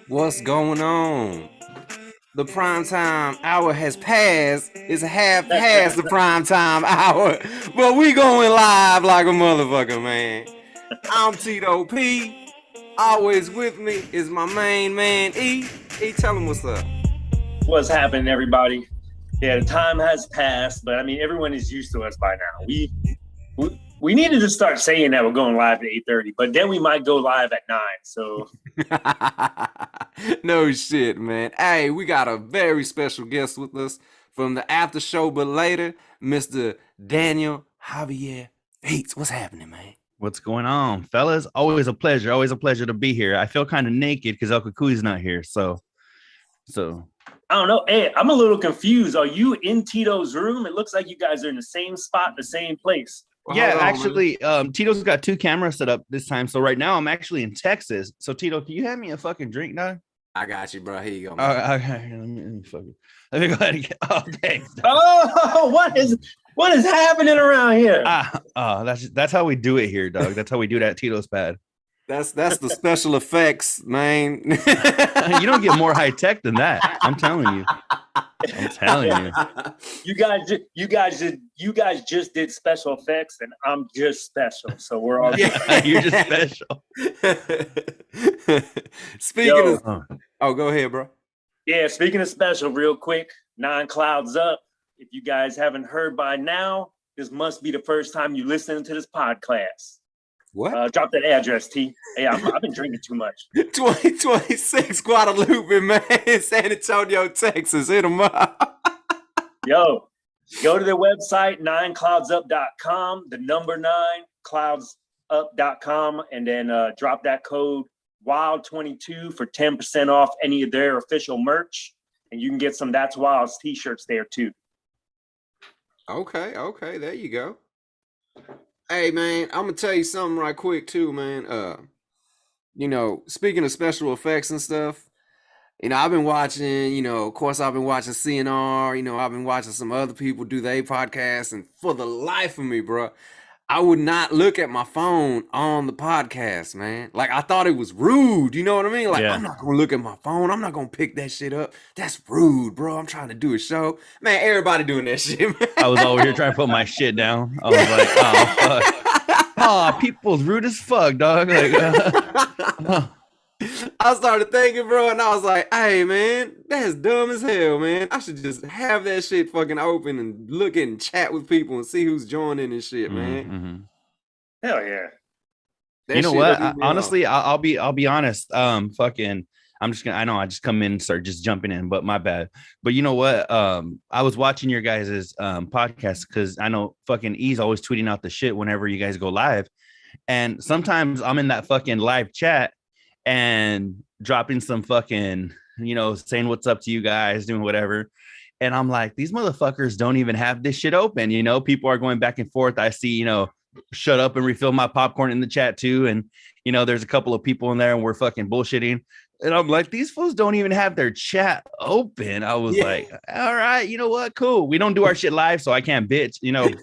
What's going on? The primetime hour has passed. It's half past the primetime hour, but we going live like a motherfucker, man. I'm Tito P. Always with me is my main man E. E, tell him what's up. What's happening, everybody? Yeah, the time has passed, but I mean, everyone is used to us by now. We needed to start saying that we're going live at 8:30, but then we might go live at 9. So no shit, man. Hey, we got a very special guest with us from the after show, but later, Mr. Daniel Javier Bates. What's happening, man? What's going on, fellas? Always a pleasure to be here. I feel kind of naked because El Cucuy's not here, so I don't know. Hey, I'm a little confused. Are you in Tito's room? It looks like you guys are in the same spot, the same place. Well, yeah, hold on, actually, Tito's got 2 cameras set up this time. So right now I'm actually in Texas. So Tito, can you hand me a fucking drink now? I got you, bro. Here you go, man. Okay, let me let me go ahead and get. Oh, thanks. Oh, what is happening around here? That's how we do it here, dog. That's how we do it at Tito's pad. That's the special effects, man. You don't get more high tech than that. I'm telling you. You guys just did special effects, and I'm just special. So we're all You're just special. Speaking of, go ahead, bro. Yeah, speaking of special, real quick, 9 Clouds Up. If you guys haven't heard by now, this must be the first time you listening to this podcast. What? Drop that address, T. Hey, I've been drinking too much. 2026 Guadalupe, man. San Antonio, Texas. Hit them up. Yo, go to their website, 9cloudsup.com, the number 9, cloudsup.com, and then drop that code WILD22 for 10% off any of their official merch. And you can get some That's Wild's t-shirts there, too. Okay. There you go. Hey, man, I'm going to tell you something right quick, too, man. Speaking of special effects and stuff, I've been watching, of course, I've been watching CNR, I've been watching some other people do their podcasts, and for the life of me, bro, I would not look at my phone on the podcast, man. Like, I thought it was rude, you know what I mean? Like, yeah. I'm not going to look at my phone. I'm not going to pick that shit up. That's rude, bro. I'm trying to do a show. Man, everybody doing that shit, man. I was over here trying to put my shit down. I was like, oh, fuck. Oh, people's rude as fuck, dog. Like, I started thinking, bro, and I was like, hey, man, that's dumb as hell, man. I should just have that shit fucking open and look and chat with people and see who's joining and shit, man. Mm-hmm. Hell yeah. That you know what? Honestly, I'll be honest. I just come in and start just jumping in, but my bad. But you know what? I was watching your guys' podcast because I know fucking E's always tweeting out the shit whenever you guys go live. And sometimes I'm in that fucking live chat and dropping some fucking, saying what's up to you guys, doing whatever. And I'm like, these motherfuckers don't even have this shit open. People are going back and forth. I see, shut up and refill my popcorn in the chat too. And, there's a couple of people in there and we're fucking bullshitting. And I'm like, these fools don't even have their chat open. I was like, all right, you know what? Cool. We don't do our shit live, so I can't bitch,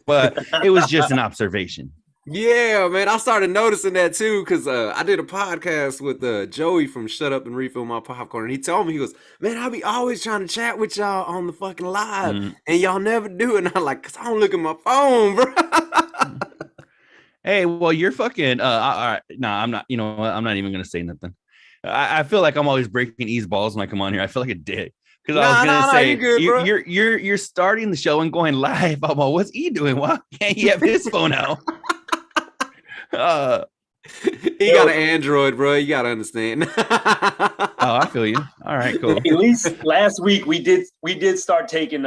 but it was just an observation. Yeah, man, I started noticing that too because I did a podcast with Joey from Shut Up and Refill My Popcorn, and he told me, he goes, man, I be always trying to chat with y'all on the fucking live, and y'all never do it. And I'm like, because I don't look at my phone, bro. Hey, well, you're fucking, all right, I'm not, I'm not even going to say nothing. I feel like I'm always breaking E's balls when I come on here. I feel like a dick. Because I was gonna say you're starting the show and going live. I'm like, what's E doing? Why can't he have his phone out? He got an Android, bro. You gotta understand. Oh, I feel you. All right, cool. At least last week we did start taking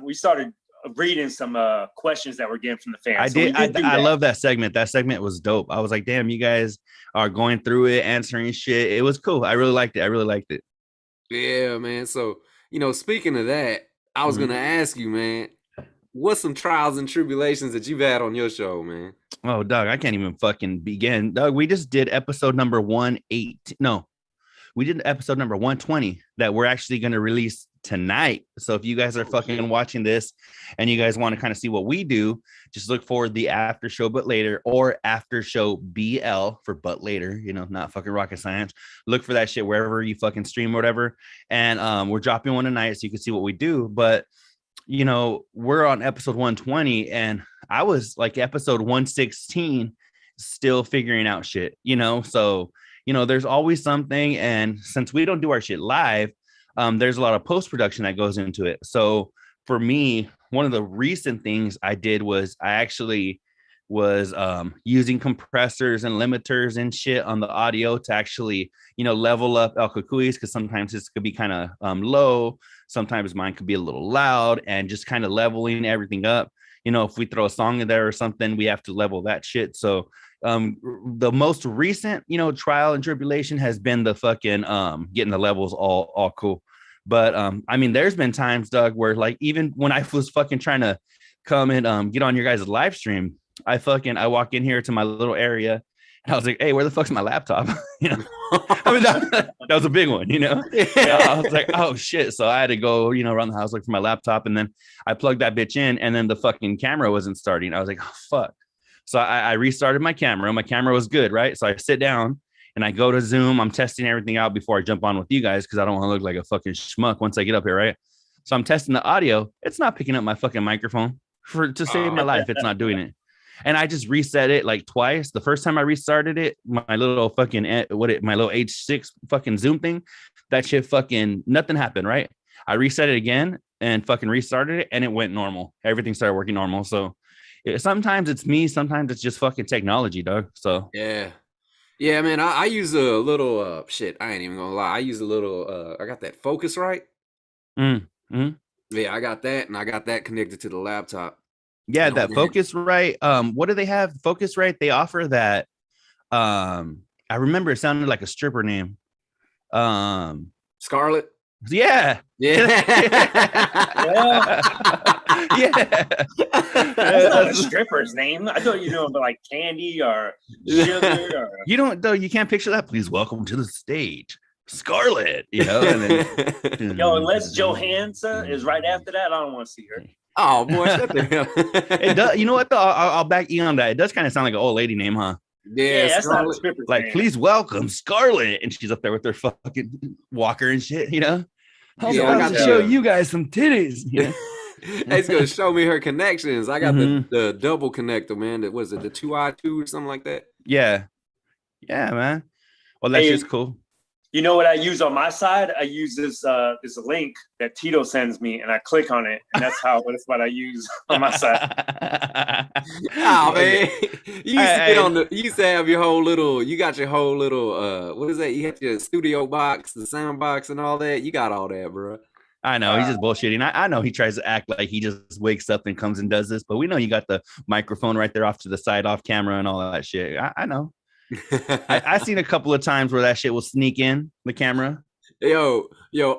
we started reading some questions that we're getting from the fans. I love that segment. That segment was dope. I was like, damn, you guys are going through it, answering shit. It was cool. I really liked it. Yeah, man. So, speaking of that, I was gonna ask you, man, what's some trials and tribulations that you've had on your show, man? Oh, Doug, I can't even fucking begin. Doug, we just did episode number 118. No, we did episode number 120 that we're actually going to release tonight. So if you guys are fucking watching this and you guys want to kind of see what we do, just look for the after show but later, or after show BL for but later, you know, not fucking rocket science. Look for that shit wherever you fucking stream or whatever. And we're dropping one tonight so you can see what we do. But you know, we're on episode 120 and I was like episode 116 still figuring out shit, you know? So, you know, there's always something. And since we don't do our shit live, there's a lot of post-production that goes into it. So for me, one of the recent things I did was I actually was using compressors and limiters and shit on the audio to actually, you know, level up El Cucuys, because sometimes this could be kind of low. Sometimes mine could be a little loud, and just kind of leveling everything up. You know, if we throw a song in there or something, we have to level that shit. So the most recent, you know, trial and tribulation has been the fucking getting the levels all cool. But I mean, there's been times, Doug, where like even when I was fucking trying to come and get on your guys' live stream, I walk in here to my little area and I was like, hey, where the fuck's my laptop? You know, I mean, that was a big one, you know? Yeah. I was like, oh shit. So I had to go, you know, around the house, look for my laptop. And then I plugged that bitch in and then the fucking camera wasn't starting. I was like, oh, fuck. So I restarted my camera. My camera was good, right? So I sit down and I go to Zoom. I'm testing everything out before I jump on with you guys because I don't want to look like a fucking schmuck once I get up here, right? So I'm testing the audio. It's not picking up my fucking microphone to save my life. It's not doing it. And I just reset it like twice. The first time I restarted it, my little fucking my little H6 fucking Zoom thing, that shit fucking nothing happened, right? I reset it again and fucking restarted it and it went normal. Everything started working normal. So sometimes it's me, sometimes it's just fucking technology, dog. So yeah, man. I use a little shit. I ain't even gonna lie. I use a little. I got that Focusrite. Mm-hmm. Yeah, I got that, and I got that connected to the laptop. Yeah, that Focusrite. What do they have? Focusrite. They offer that. I remember it sounded like a stripper name. Scarlett. Yeah. Yeah. Yeah. That's not a stripper's name. I thought you knew about like Candy or Sugar. Or... You don't, though. You can't picture that. Please welcome to the stage, Scarlett. You know. And then, yo, unless Johansson is right after that, I don't want to see her. Oh boy, shut the hell. It does. You know what? Though I'll back you on that. It does kind of sound like an old lady name, huh? Yeah, that's not a stripper's like, name. Please welcome Scarlett, and she's up there with her fucking walker and shit. You know. Yeah, I got to show you guys some titties. Yeah. It's gonna show me her connections. I got the double connector, man. That was it, the 2i2 or something like that. Yeah, man. Well, that's just cool. You know what I use on my side? I use this link that Tito sends me, and I click on it, and that's what I use on my side. Oh man, you used to have your whole little. You got your whole little. What is that? You had your studio box, the sound box, and all that. You got all that, bro. I know he's just bullshitting. I know he tries to act like he just wakes up and comes and does this, but we know you got the microphone right there off to the side, off camera, and all that shit. I know. I seen a couple of times where that shit will sneak in the camera. Yo,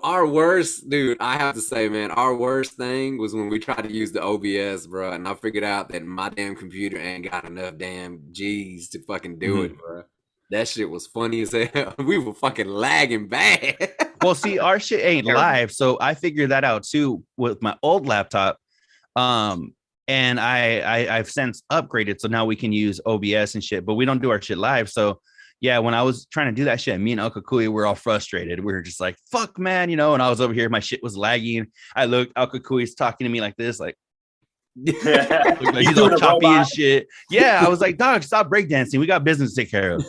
our worst, dude, I have to say, man, our worst thing was when we tried to use the OBS, bro, and I figured out that my damn computer ain't got enough damn G's to fucking do it, bro. That shit was funny as hell. We were fucking lagging bad. Well, see, our shit ain't live, so I figured that out too with my old laptop. And I've since upgraded, so now we can use OBS and shit, but we don't do our shit live. So yeah, when I was trying to do that shit, me and El Cucuy were all frustrated. We were just like, fuck, man, you know, and I was over here, my shit was lagging. I looked, El Cucuy's talking to me like this, like, like he's all choppy and shit. Yeah, I was like, dog, stop breakdancing. We got business to take care of.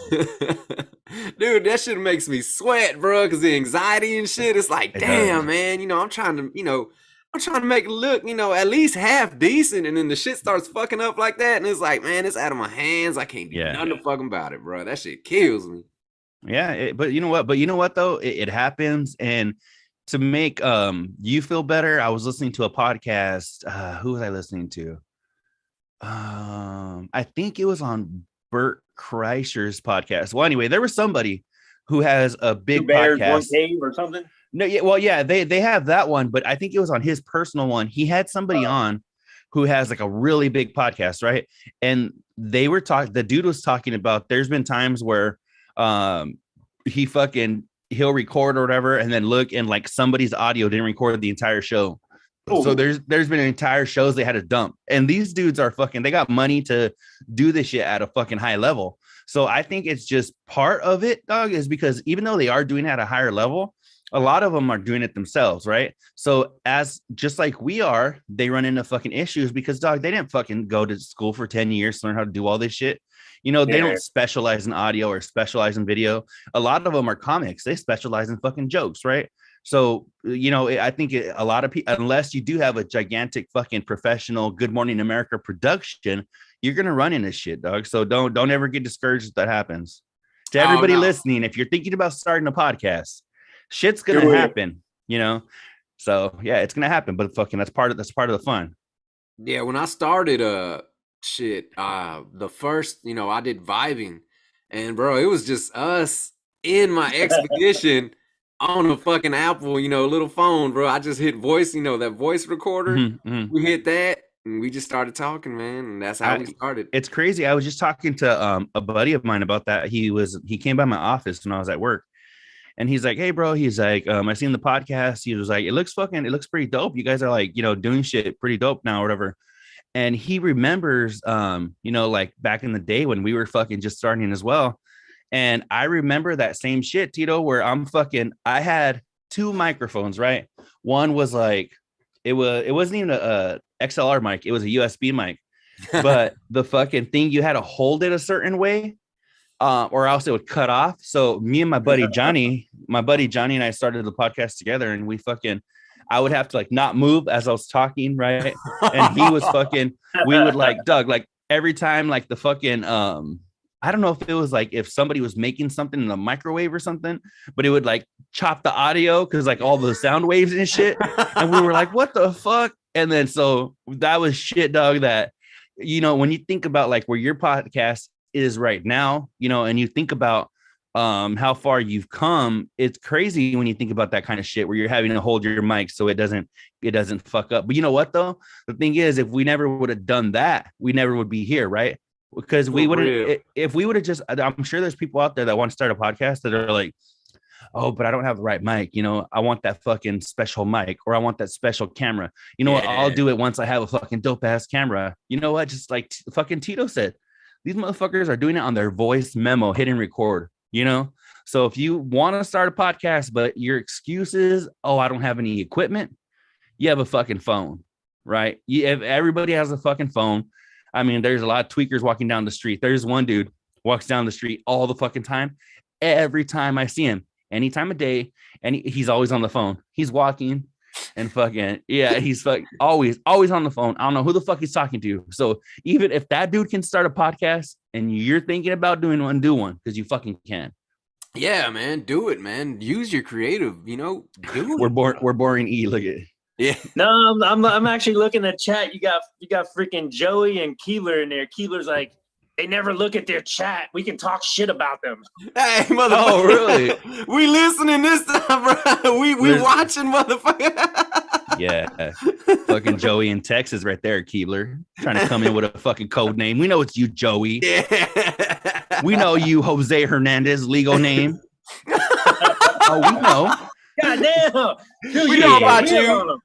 Dude, that shit makes me sweat, bro, because the anxiety and shit. It's like, damn, man, you know, I'm trying to make it look, you know, at least half decent, and then the shit starts fucking up like that, and it's like, man, it's out of my hands. I can't do nothing fucking about it, bro. That shit kills me. Yeah, but you know what though, it happens. And to make you feel better, I was listening to a podcast. Who was I listening to? I think it was on Bert Kreischer's podcast. Well, anyway, there was somebody who has a big podcast. One Cave or something. No, yeah, well, yeah, they have that one, but I think it was on his personal one. He had somebody on who has like a really big podcast, right? And they were talking. The dude was talking about. There's been times where, he'll record or whatever, and then look and like somebody's audio didn't record the entire show. Oh. So there's been entire shows they had to dump, and these dudes are fucking. They got money to do this shit at a fucking high level. So I think it's just part of it, dog, is because even though they are doing it at a higher level, a lot of them are doing it themselves, right? So as just like we are, they run into fucking issues because, dog, they didn't fucking go to school for 10 years to learn how to do all this shit. You know, they don't specialize in audio or specialize in video. A lot of them are comics. They specialize in fucking jokes, right? So, you know, I think a lot of people, unless you do have a gigantic fucking professional Good Morning America production, you're going to run into shit, dog. So don't ever get discouraged if that happens. To everybody listening, if you're thinking about starting a podcast, shit's going to happen, you know? So yeah, it's going to happen, but fucking that's part of the fun. Yeah. When I started, the first, you know, I did Vibing, and bro, it was just us in my expedition on a fucking Apple, you know, little phone, bro. I just hit voice, you know, that voice recorder. Mm-hmm. We hit that and we just started talking, man. And that's how we started. It's crazy. I was just talking to a buddy of mine about that. He came by my office when I was at work. And he's like, hey, bro, he's like, I seen the podcast. He was like, it looks pretty dope. You guys are like, you know, doing shit pretty dope now or whatever. And he remembers, you know, like back in the day when we were fucking just starting as well. And I remember that same shit, Tito, where I had 2 microphones, right? One was like, it wasn't even a XLR mic. It was a USB mic, but the fucking thing, you had to hold it a certain way, or else it would cut off. So me and my buddy Johnny and I started the podcast together, and I would have to like not move as I was talking, right? And he was we would like, Doug, like every time like the fucking, I don't know if it was like if somebody was making something in the microwave or something, but it would like chop the audio because like all the sound waves and shit. And we were like, what the fuck? And then so that was shit, dog, that, you know, when you think about like where your podcast is right now, you know, and you think about how far you've come, it's crazy when you think about that kind of shit where you're having to hold your mic so it doesn't fuck up. But you know what though? The thing is, if we never would have done that, we never would be here, right? Because we would, if we would have just, I'm sure there's people out there that want to start a podcast that are like, oh, but I don't have the right mic. You know, I want that fucking special mic, or I want that special camera. You know what? I'll do it once I have a fucking dope ass camera. You know what? Just like fucking Tito said, these motherfuckers are doing it on their voice memo, hitting record, you know? So if you want to start a podcast, but your excuse is, oh, I don't have any equipment, you have a fucking phone, right? If everybody has a fucking phone, I mean, there's a lot of tweakers walking down the street. There's one dude walks down the street all the fucking time. Every time I see him, any time of day, and he's always on the phone. He's walking and fucking, yeah, he's always on the phone. I don't know who the fuck he's talking to. So even if that dude can start a podcast and you're thinking about doing one, do one, because you fucking can. Yeah, man, do it, man. Use your creative, you know, do it. We're boring E. Look at it. Yeah. No, I'm actually looking at chat. You got freaking Joey and Keeler in there. Keeler's like, they never look at their chat. We can talk shit about them. Hey, motherfucker. Oh, really? We listening this time, bro. We watching, motherfucker. Yeah. Fucking Joey in Texas right there, Keeler. Trying to come in with a fucking code name. We know it's you, Joey. Yeah. We know you, Jose Hernandez, legal name. Oh, we know. Goddamn. We know about you.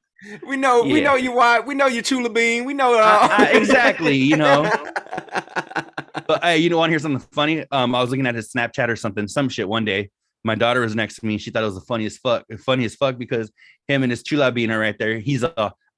We know you white. We know you Chula Bean. We know it all. Exactly, you know. But hey, you know, want to hear something funny? I was looking at his Snapchat or some shit one day. My daughter was next to me. She thought it was the funniest fuck because him and his Chula Bean are right there. He's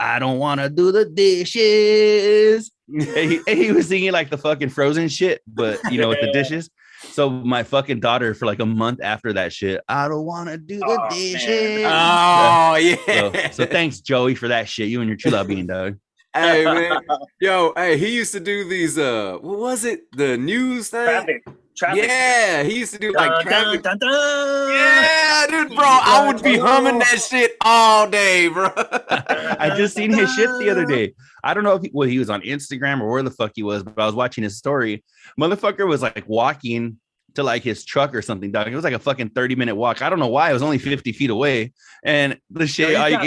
I don't want to do the dishes. And he was singing like the fucking Frozen shit, but you know, with the dishes. So my fucking daughter for like a month after that shit, I don't want to do the dishes. Oh, yeah. So thanks, Joey, for that shit. You and your Chula Bean, dog. Hey, man. Yo, hey, he used to do these, what was it? The news thing? Traffic. Yeah, he used to do like traffic. Dun, dun, dun. Yeah, dude, bro, I would be humming that shit all day, bro. I just seen his shit the other day. I don't know if he was on Instagram or where the fuck he was, but I was watching his story. Motherfucker was like walking to like his truck or something, dog. It was like a fucking 30-minute walk. I don't know why. It was only 50 feet away. And the shit, all you can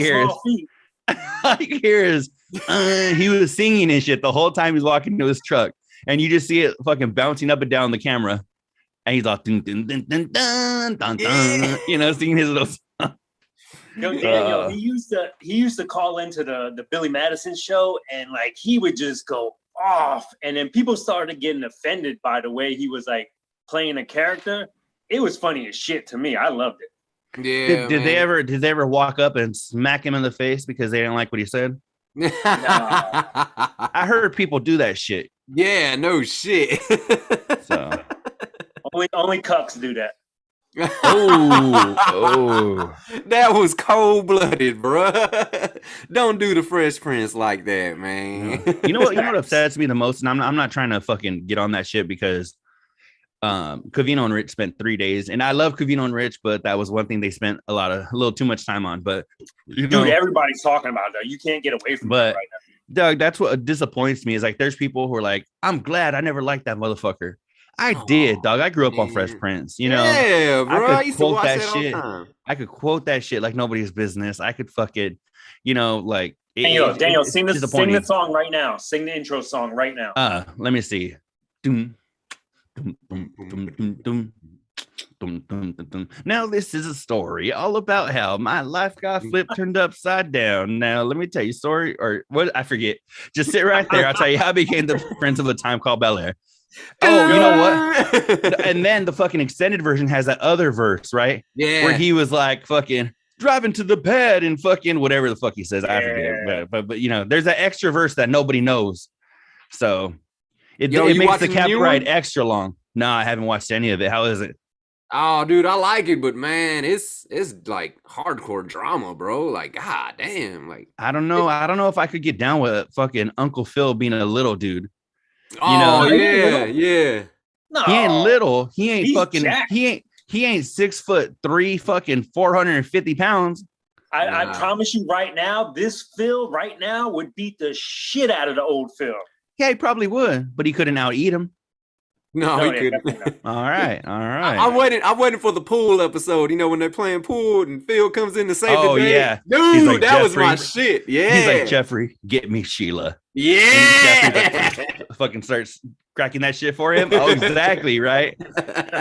hear is he was singing and shit the whole time he's walking to his truck. And you just see it fucking bouncing up and down the camera. And he's like, dun, dun, dun, dun, dun, dun, dun, you know, singing his little song. Yo, Daniel, he used to call into the Billy Madison show, and like he would just go off, and then people started getting offended by the way he was like playing a character. It was funny as shit to me. I loved it. Yeah. Did they ever walk up and smack him in the face because they didn't like what he said? I heard people do that shit. Yeah, no shit. So only cucks do that. Oh, that was cold-blooded, bro. Don't do the Fresh Prince like that, man. You know what upsets me the most, and I'm not trying to fucking get on that shit because Covino and Rich spent 3 days, and I love Covino and Rich, but that was one thing they spent a little too much time on. But dude, everybody's talking about that. You can't get away from it right now. Doug, that's what disappoints me is like there's people who are like, I'm glad I never liked that motherfucker. I did, dog. I grew up on Fresh Prince, you know. Yeah, bro. I could quote that shit. I could quote that shit like nobody's business. I could fucking, you know, like. Daniel, sing the song right now. Sing the intro song right now. Let me see. Dum, dum, dum, dum, dum, dum. Dum, dum, dum, dum. Now this is a story all about how my life got flipped, turned upside down. Now let me tell you a story, or what? I forget. Just sit right there. I'll tell you how I became the Prince of a Time Called Bel-Air. Oh, you know what? And then the fucking extended version has that other verse, right? Yeah. Where he was like fucking driving to the bed and fucking whatever the fuck he says. I forget. But you know, there's that extra verse that nobody knows. So it makes the cap ride extra long. No, I haven't watched any of it. How is it? Oh, dude, I like it, but man, it's like hardcore drama, bro. Like, god damn. Like, I don't know. I don't know if I could get down with fucking Uncle Phil being a little dude. Oh, yeah. No, he ain't little. He ain't he's fucking. jacked. He ain't 6'3", fucking 450 pounds. I promise you right now, this Phil right now would beat the shit out of the old Phil. Yeah, he probably would, but he couldn't out eat him. No, he couldn't. All right. I waited for the pool episode. You know, when they're playing pool and Phil comes in to save the day. Yeah, dude, like, that was my shit. Yeah, he's like, Jeffrey, get me Sheila. Yeah, fucking starts cracking that shit for him. Oh, exactly right.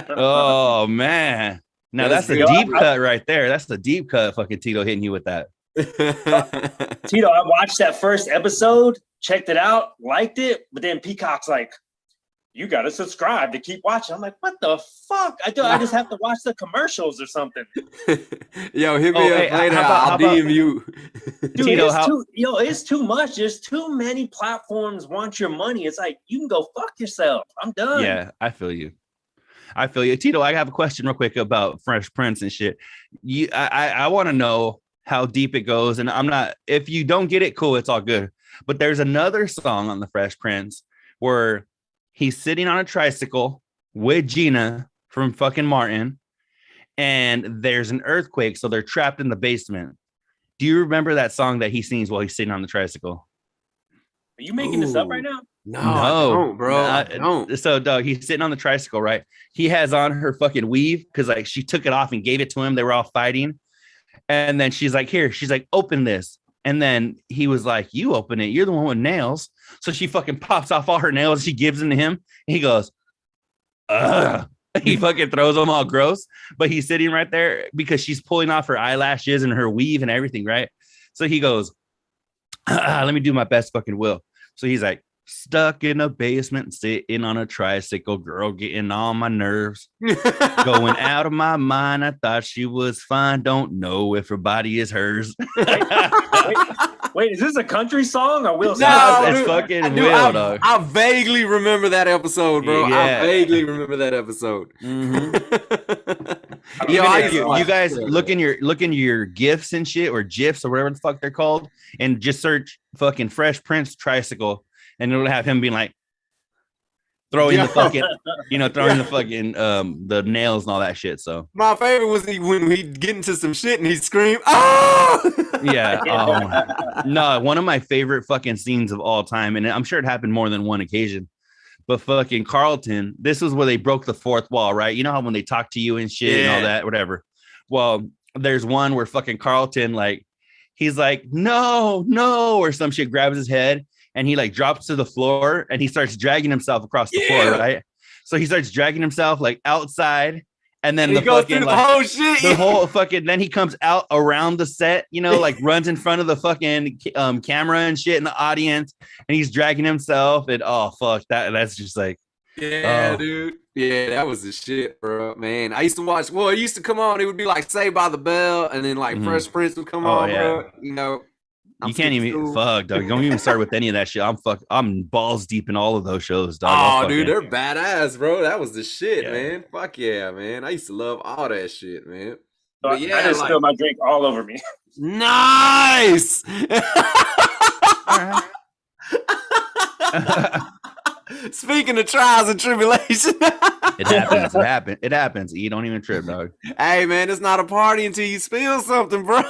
Oh man, now that's a deep cut right there. That's the deep cut. Fucking Tito hitting you with that. Tito, I watched that first episode, checked it out, liked it, but then Peacock's like, you got to subscribe to keep watching. I'm like, what the fuck? I just have to watch the commercials or something. Yo, hit me up later. I'll DM you. Dude, Tito, it's too much. There's too many platforms want your money. It's like, you can go fuck yourself. I'm done. Yeah, I feel you. Tito, I have a question real quick about Fresh Prince and shit. I want to know how deep it goes. And I'm not, if you don't get it, cool, it's all good. But there's another song on the Fresh Prince where he's sitting on a tricycle with Gina from fucking Martin, and there's an earthquake, so they're trapped in the basement. Do you remember that song that he sings while he's sitting on the tricycle? Are you making this up right now? No, I don't, bro. I don't. So, Doug, he's sitting on the tricycle, right? He has on her fucking weave because, like, she took it off and gave it to him. They were all fighting, and then she's like, "Here," she's like, "Open this." And then he was like, "You open it. You're the one with nails." So she fucking pops off all her nails. She gives them to him. And he goes, ugh. He fucking throws them all gross. But he's sitting right there because she's pulling off her eyelashes and her weave and everything, right? So he goes, let me do my best fucking will. So he's like, stuck in a basement, sitting on a tricycle, girl getting on my nerves. Going out of my mind. I thought she was fine. Don't know if her body is hers. Wait, is this a country song or Will? No, it's fucking Will, dog. I vaguely remember that episode, bro. Yeah. I vaguely remember that episode. Mm-hmm. You guys look in your GIFs and shit, or GIFs or whatever the fuck they're called, and just search fucking Fresh Prince tricycle, and it'll have him being like throwing the fucking, the nails and all that shit. So my favorite was when he get into some shit and he scream, "Oh!" Yeah. No, one of my favorite fucking scenes of all time, and I'm sure it happened more than one occasion. But fucking Carlton, this was where they broke the fourth wall, right? You know how when they talk to you and shit and all that, whatever. Well, there's one where fucking Carlton, like, he's like, no, or some shit, grabs his head and he like drops to the floor and he starts dragging himself across the floor, right? So he starts dragging himself like outside. And then the fucking like, whole shit. The whole fucking, then he comes out around the set, you know, like runs in front of the fucking camera and shit in the audience, and he's dragging himself. And oh fuck, that's just like, dude. Yeah, that was the shit, bro. Man, I used to watch. Well, it used to come on. It would be like Saved by the Bell, and then like Fresh Prince would come on, bro. You know. You can't even fuck, dog. Don't even start with any of that shit. I'm balls deep in all of those shows, dog. Oh, dude, they're badass, bro. That was the shit, man. Fuck yeah, man. I used to love all that shit, man. But yeah, I just spilled my drink all over me. Nice. Speaking of trials and tribulations, it happens. You don't even trip, dog. Hey, man, it's not a party until you spill something, bro.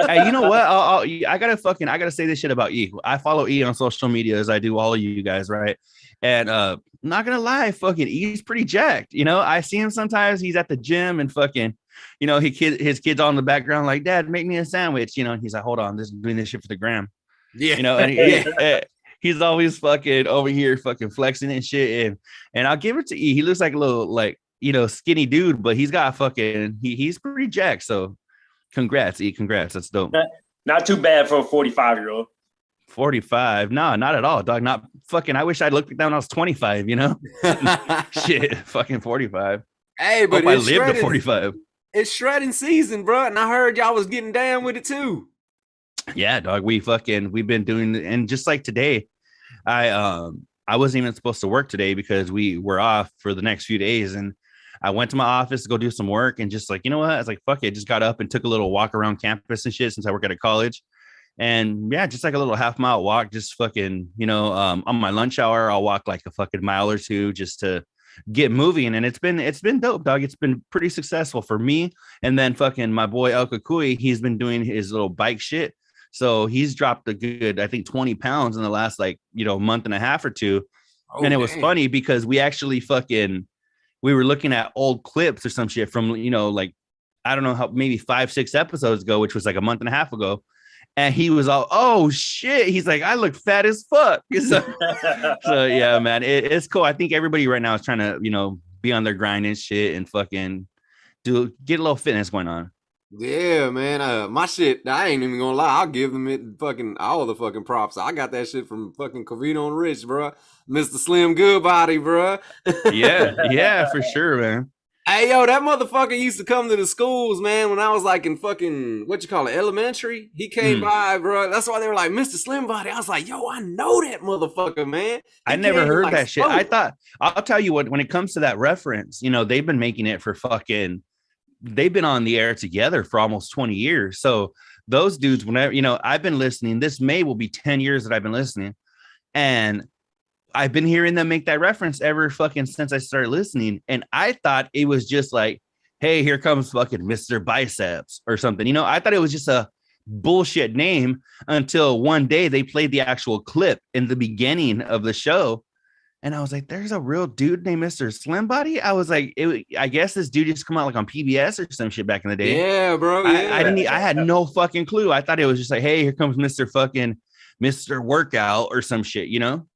Hey, you know what? I gotta say this shit about E. I follow E on social media as I do all of you guys, right? And not gonna lie, fucking E's pretty jacked. You know, I see him sometimes. He's at the gym and fucking, you know, his kids on the background like, Dad, make me a sandwich. You know, and he's like, hold on, this is doing this shit for the gram. Yeah, you know, and he's always fucking over here fucking flexing and shit. And I'll give it to E. He looks like a little like, you know, skinny dude, but he's got fucking he's pretty jacked. So congrats, E. Congrats. That's dope. Not too bad for a 45-year-old. 45? No, not at all, dog. Not fucking. I wish I'd looked down when I was 25, you know? Shit, fucking 45. Hey, but I lived to 45. It's shredding season, bro. And I heard y'all was getting down with it too. Yeah, dog. We've been doing, and just like today, I wasn't even supposed to work today because we were off for the next few days, and I went to my office to go do some work, and just like, you know what, I was like, fuck it, just got up and took a little walk around campus and shit since I work at a college, and yeah, just like a little half-mile walk, just fucking, you know, on my lunch hour, I'll walk like a fucking mile or two just to get moving, and it's been dope, dog. It's been pretty successful for me, and then fucking my boy El Kukui, he's been doing his little bike shit. So he's dropped a good, I think, 20 pounds in the last, like, you know, month and a half or two. And it was funny because we actually we were looking at old clips or some shit from, you know, like, I don't know how, maybe 5-6 episodes ago, which was like a month and a half ago. And he was all, oh shit. He's like, I look fat as fuck. So yeah, man, it's cool. I think everybody right now is trying to, you know, be on their grind and shit and fucking get a little fitness going on. Yeah, man. My shit, I ain't even gonna lie. I'll give them it fucking all the fucking props. I got that shit from fucking Covino and Rich, bro. Mr. Slim Goodbody, bro. yeah, for sure, man. Hey, yo, that motherfucker used to come to the schools, man, when I was like in fucking, elementary. He came by, bro. That's why they were like, Mr. Slim Body. I was like, yo, I know that motherfucker, man. I never heard that shit. I thought, I'll tell you what, when it comes to that reference, you know, they've been making it for fucking, they've been on the air together for almost 20 years. So those dudes, whenever, you know, I've been listening, this May will be 10 years that I've been listening. And I've been hearing them make that reference ever fucking since I started listening. And I thought it was just like, hey, here comes fucking Mr. Biceps or something. You know, I thought it was just a bullshit name until one day they played the actual clip in the beginning of the show. And I was like, there's a real dude named Mr. Slim Body. I was like, I guess this dude just come out like on PBS or some shit back in the day. Yeah, bro. Yeah. I had no fucking clue. I thought it was just like, hey, here comes Mr. Workout or some shit, you know?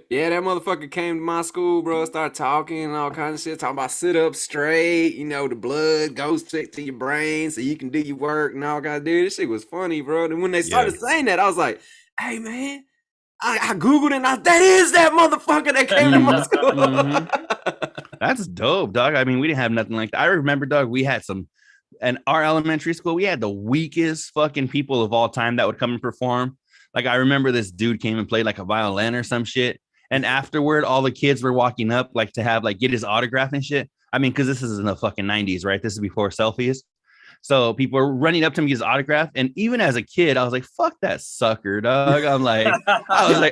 Yeah, that motherfucker came to my school, bro, started talking and all kinds of shit, talking about sit up straight, you know, the blood goes straight to your brain so you can do your work and all kinds of dude. This shit was funny, bro. And when they started saying that, I was like, hey, man, I Googled it and that is that motherfucker that came to my school. That's dope, dog. I mean, we didn't have nothing like that. I remember, dog, we had in our elementary school, we had the weakest fucking people of all time that would come and perform. Like, I remember this dude came and played like a violin or some shit. And afterward, all the kids were walking up like to have like get his autograph and shit. I mean, because this is in the fucking 90s, right? This is before selfies. So people were running up to me to get his autograph. And even as a kid, I was like, fuck that sucker, dog. I'm like,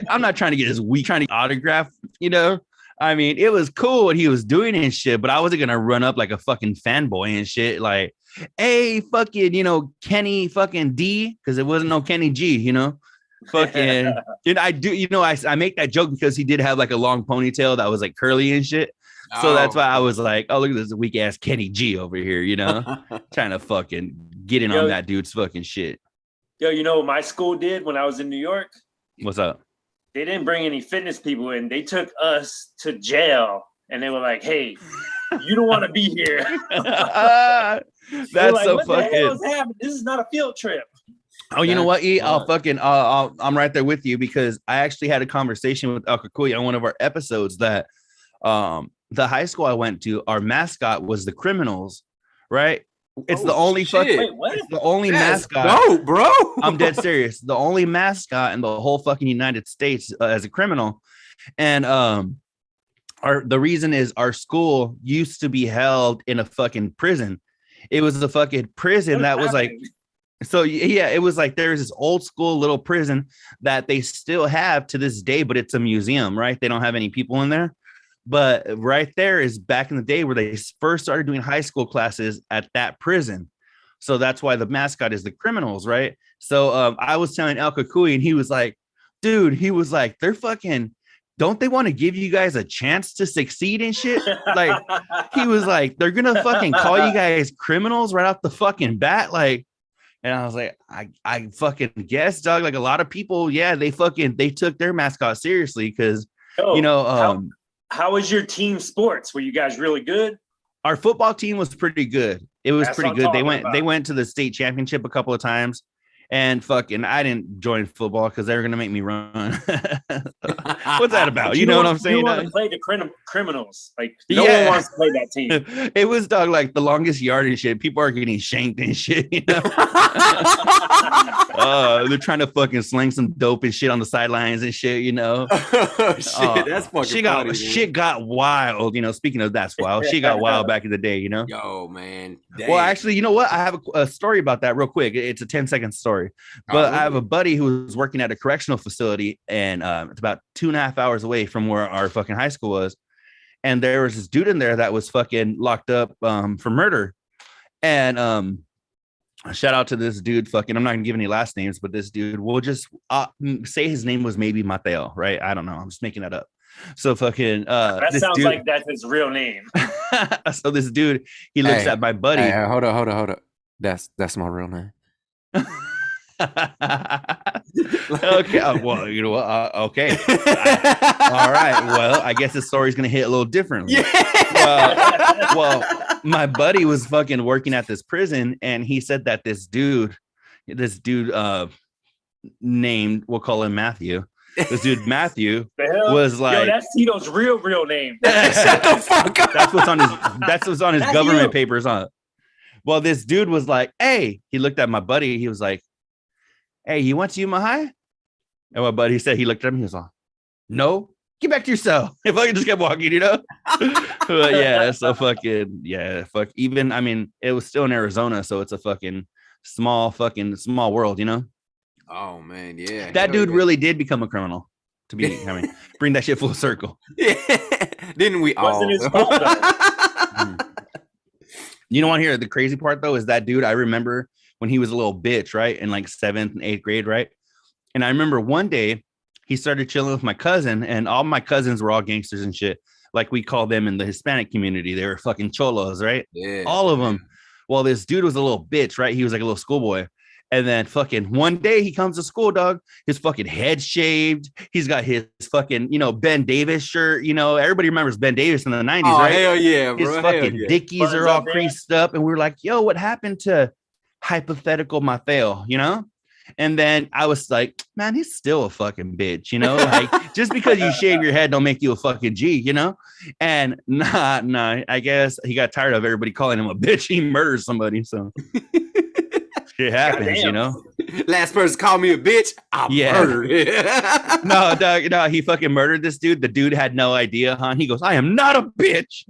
I'm not trying to get his trying to autograph, you know? I mean, it was cool what he was doing and shit, but I wasn't going to run up like a fucking fanboy and shit. Like, hey, fucking, you know, Kenny fucking D, because it wasn't no Kenny G, you know? fucking, and I do, I make that joke because he did have like a long ponytail that was like curly and shit. So that's why I was like, oh, look at this weak ass Kenny G over here, trying to fucking get in on that dude's fucking shit. Yo, you know what my school did when I was in New York? What's up? They didn't bring any fitness people in. They took us to jail and they were like, hey, you don't want to be here. That's like, so fucking. This is not a field trip. Oh, you know what, E? I'm right there with you because I actually had a conversation with El Cucuy on one of our episodes that the high school I went to, our mascot was the Criminals, right? It's the only it's the only mascot. No, bro. I'm dead serious. The only mascot in the whole fucking United States as a criminal. And the reason is our school used to be held in a fucking prison. It was a fucking prison that was like, so yeah, it was like there's this old school little prison that they still have to this day, but it's a museum, right? They don't have any people in there. But right there is back in the day where they first started doing high school classes at that prison. So that's why the mascot is the Criminals, right? So I was telling El Cucuy and he was like, dude, they're fucking, don't they want to give you guys a chance to succeed and shit? Like, he was like, they're going to fucking call you guys criminals right off the fucking bat. Like, and I was like, I fucking guess, dog. Like a lot of people, yeah, they took their mascot seriously because, how was your team sports? Were you guys really good? Our football team was pretty good. It was pretty good. They went to the state championship a couple of times. And fucking, I didn't join football because they were gonna make me run. What's that about? You know what I'm saying? You want to play the criminals? Like no one wants to play that team. It was dog like the longest yard and shit. People are getting shanked and shit. They're trying to fucking sling some dope and shit on the sidelines and shit. That's fucking funny. Shit got wild. Speaking of that's wild, shit got wild back in the day. Yo, man. Dang. Well, actually, you know what? I have a story about that real quick. It's a 10-second story. But I have a buddy who was working at a correctional facility, and it's about 2.5 hours away from where our fucking high school was. And there was this dude in there that was fucking locked up for murder. And shout out to this dude. Fucking, I'm not gonna give any last names, but this dude, we'll just say his name was maybe Mateo, right? I don't know. I'm just making that up. So fucking that sounds like that's his real name. So this dude, he looks at my buddy. Hey, hold up. That's my real name. Okay, well, you know what? Okay, all right. Well, I guess the story's gonna hit a little differently. Yeah. Well, my buddy was fucking working at this prison, and he said that this dude named, we'll call him Matthew. This dude Matthew was like, that's Tito's real name. Shut the fuck up. That's what's on his government papers, huh? Well, this dude was like, hey, he looked at my buddy. He was like, hey, you went to Yuma High? And my buddy said, he looked at him. He was like, no, get back to your cell. If I could just kept walking, But yeah, so fucking, yeah, fuck. Even, I mean, it was still in Arizona. So it's a fucking small world, Oh, man, yeah. That dude really did become a criminal. Bring that shit full circle. Yeah. Didn't we all? Wasn't his fault, though. You don't want to hear the crazy part, though, is that dude, I remember when he was a little bitch, right? In like 7th and 8th grade, right? And I remember one day he started chilling with my cousin, and all my cousins were all gangsters and shit. Like we call them in the Hispanic community. They were fucking cholos, right? Yeah. All of them. Well, this dude was a little bitch, right? He was like a little schoolboy. And then fucking one day he comes to school, dog. His fucking head shaved. He's got his fucking, Ben Davis shirt. Everybody remembers Ben Davis in the 90s, right? Hell yeah, bro. His fucking dickies are all creased up. And we were like, yo, what happened to hypothetical Mateo, And then I was like, man, he's still a fucking bitch, Like, just because you shave your head don't make you a fucking G, And nah, I guess he got tired of everybody calling him a bitch. He murders somebody, so shit happens, Last person called me a bitch. I murdered it. No, dog, no, he fucking murdered this dude. The dude had no idea, huh? He goes, I am not a bitch.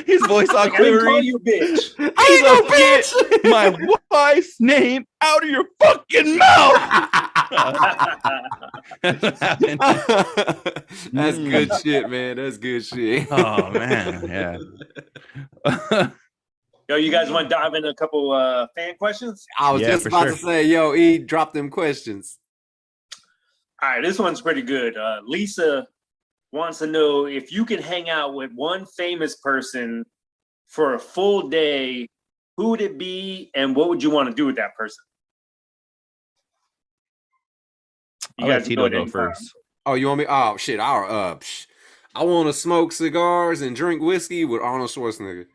His voice all quivering. I you bitch. I ain't no bitch. My wife's name out of your fucking mouth. That's good shit, man. That's good shit. Oh man, yeah. Yo, you guys want to dive into a couple fan questions? I was just about to say, yo, E, drop them questions. All right, this one's pretty good. Lisa wants to know if you could hang out with one famous person for a full day, who would it be, and what would you want to do with that person? You got Tito go first. Oh, you want me? Oh shit! I want to smoke cigars and drink whiskey with Arnold Schwarzenegger.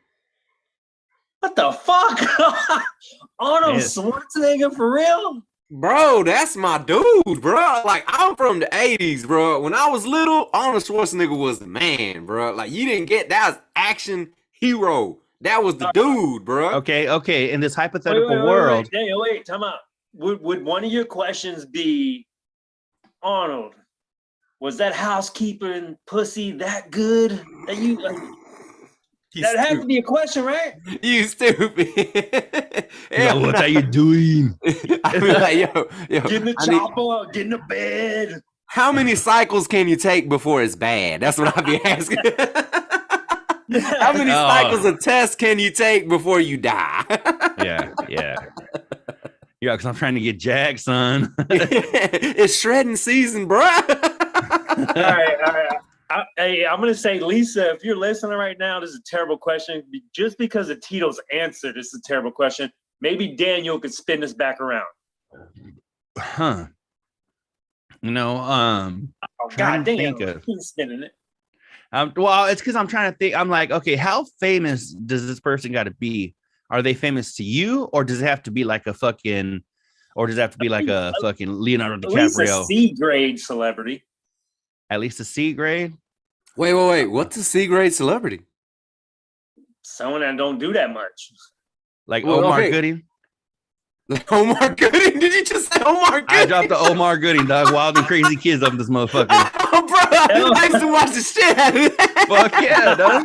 What the fuck? Arnold Schwarzenegger for real? Bro, that's my dude, bro. Like, I'm from the 80s, bro. When I was little, Arnold Schwarzenegger was the man, bro. Like, you didn't get that action hero. That was the dude, bro. Okay. In this hypothetical world. Wait, time out. Would one of your questions be, Arnold, was that housekeeping pussy that good? That you like? That has to be a question, right? You stupid. Yo, what are you doing? I mean, like, yo, get in the chopper, get in the bed. How many cycles can you take before it's bad? That's what I'd be asking. How many cycles of tests can you take before you die? Yeah, because I'm trying to get jacked, son. It's shredding season, bro. All right. Hey, I'm going to say, Lisa, if you're listening right now, this is a terrible question. Just because of Tito's answer, this is a terrible question. Maybe Daniel could spin this back around. Huh. God damn, he's spinning it. Well, it's because I'm trying to think. I'm like, okay, how famous does this person got to be? Are they famous to you, or does it have to be like a fucking Leonardo DiCaprio? At least a C-grade celebrity. At least a C-grade? Wait. What's a C-grade celebrity? Someone that don't do that much. Like Omar Gooding? Like Omar Gooding? Did you just say Omar Gooding? I dropped the Omar Gooding, dog. Wild and Crazy Kids of this motherfucker. Oh, bro. I used to watch the shit out of that. Fuck yeah, dog.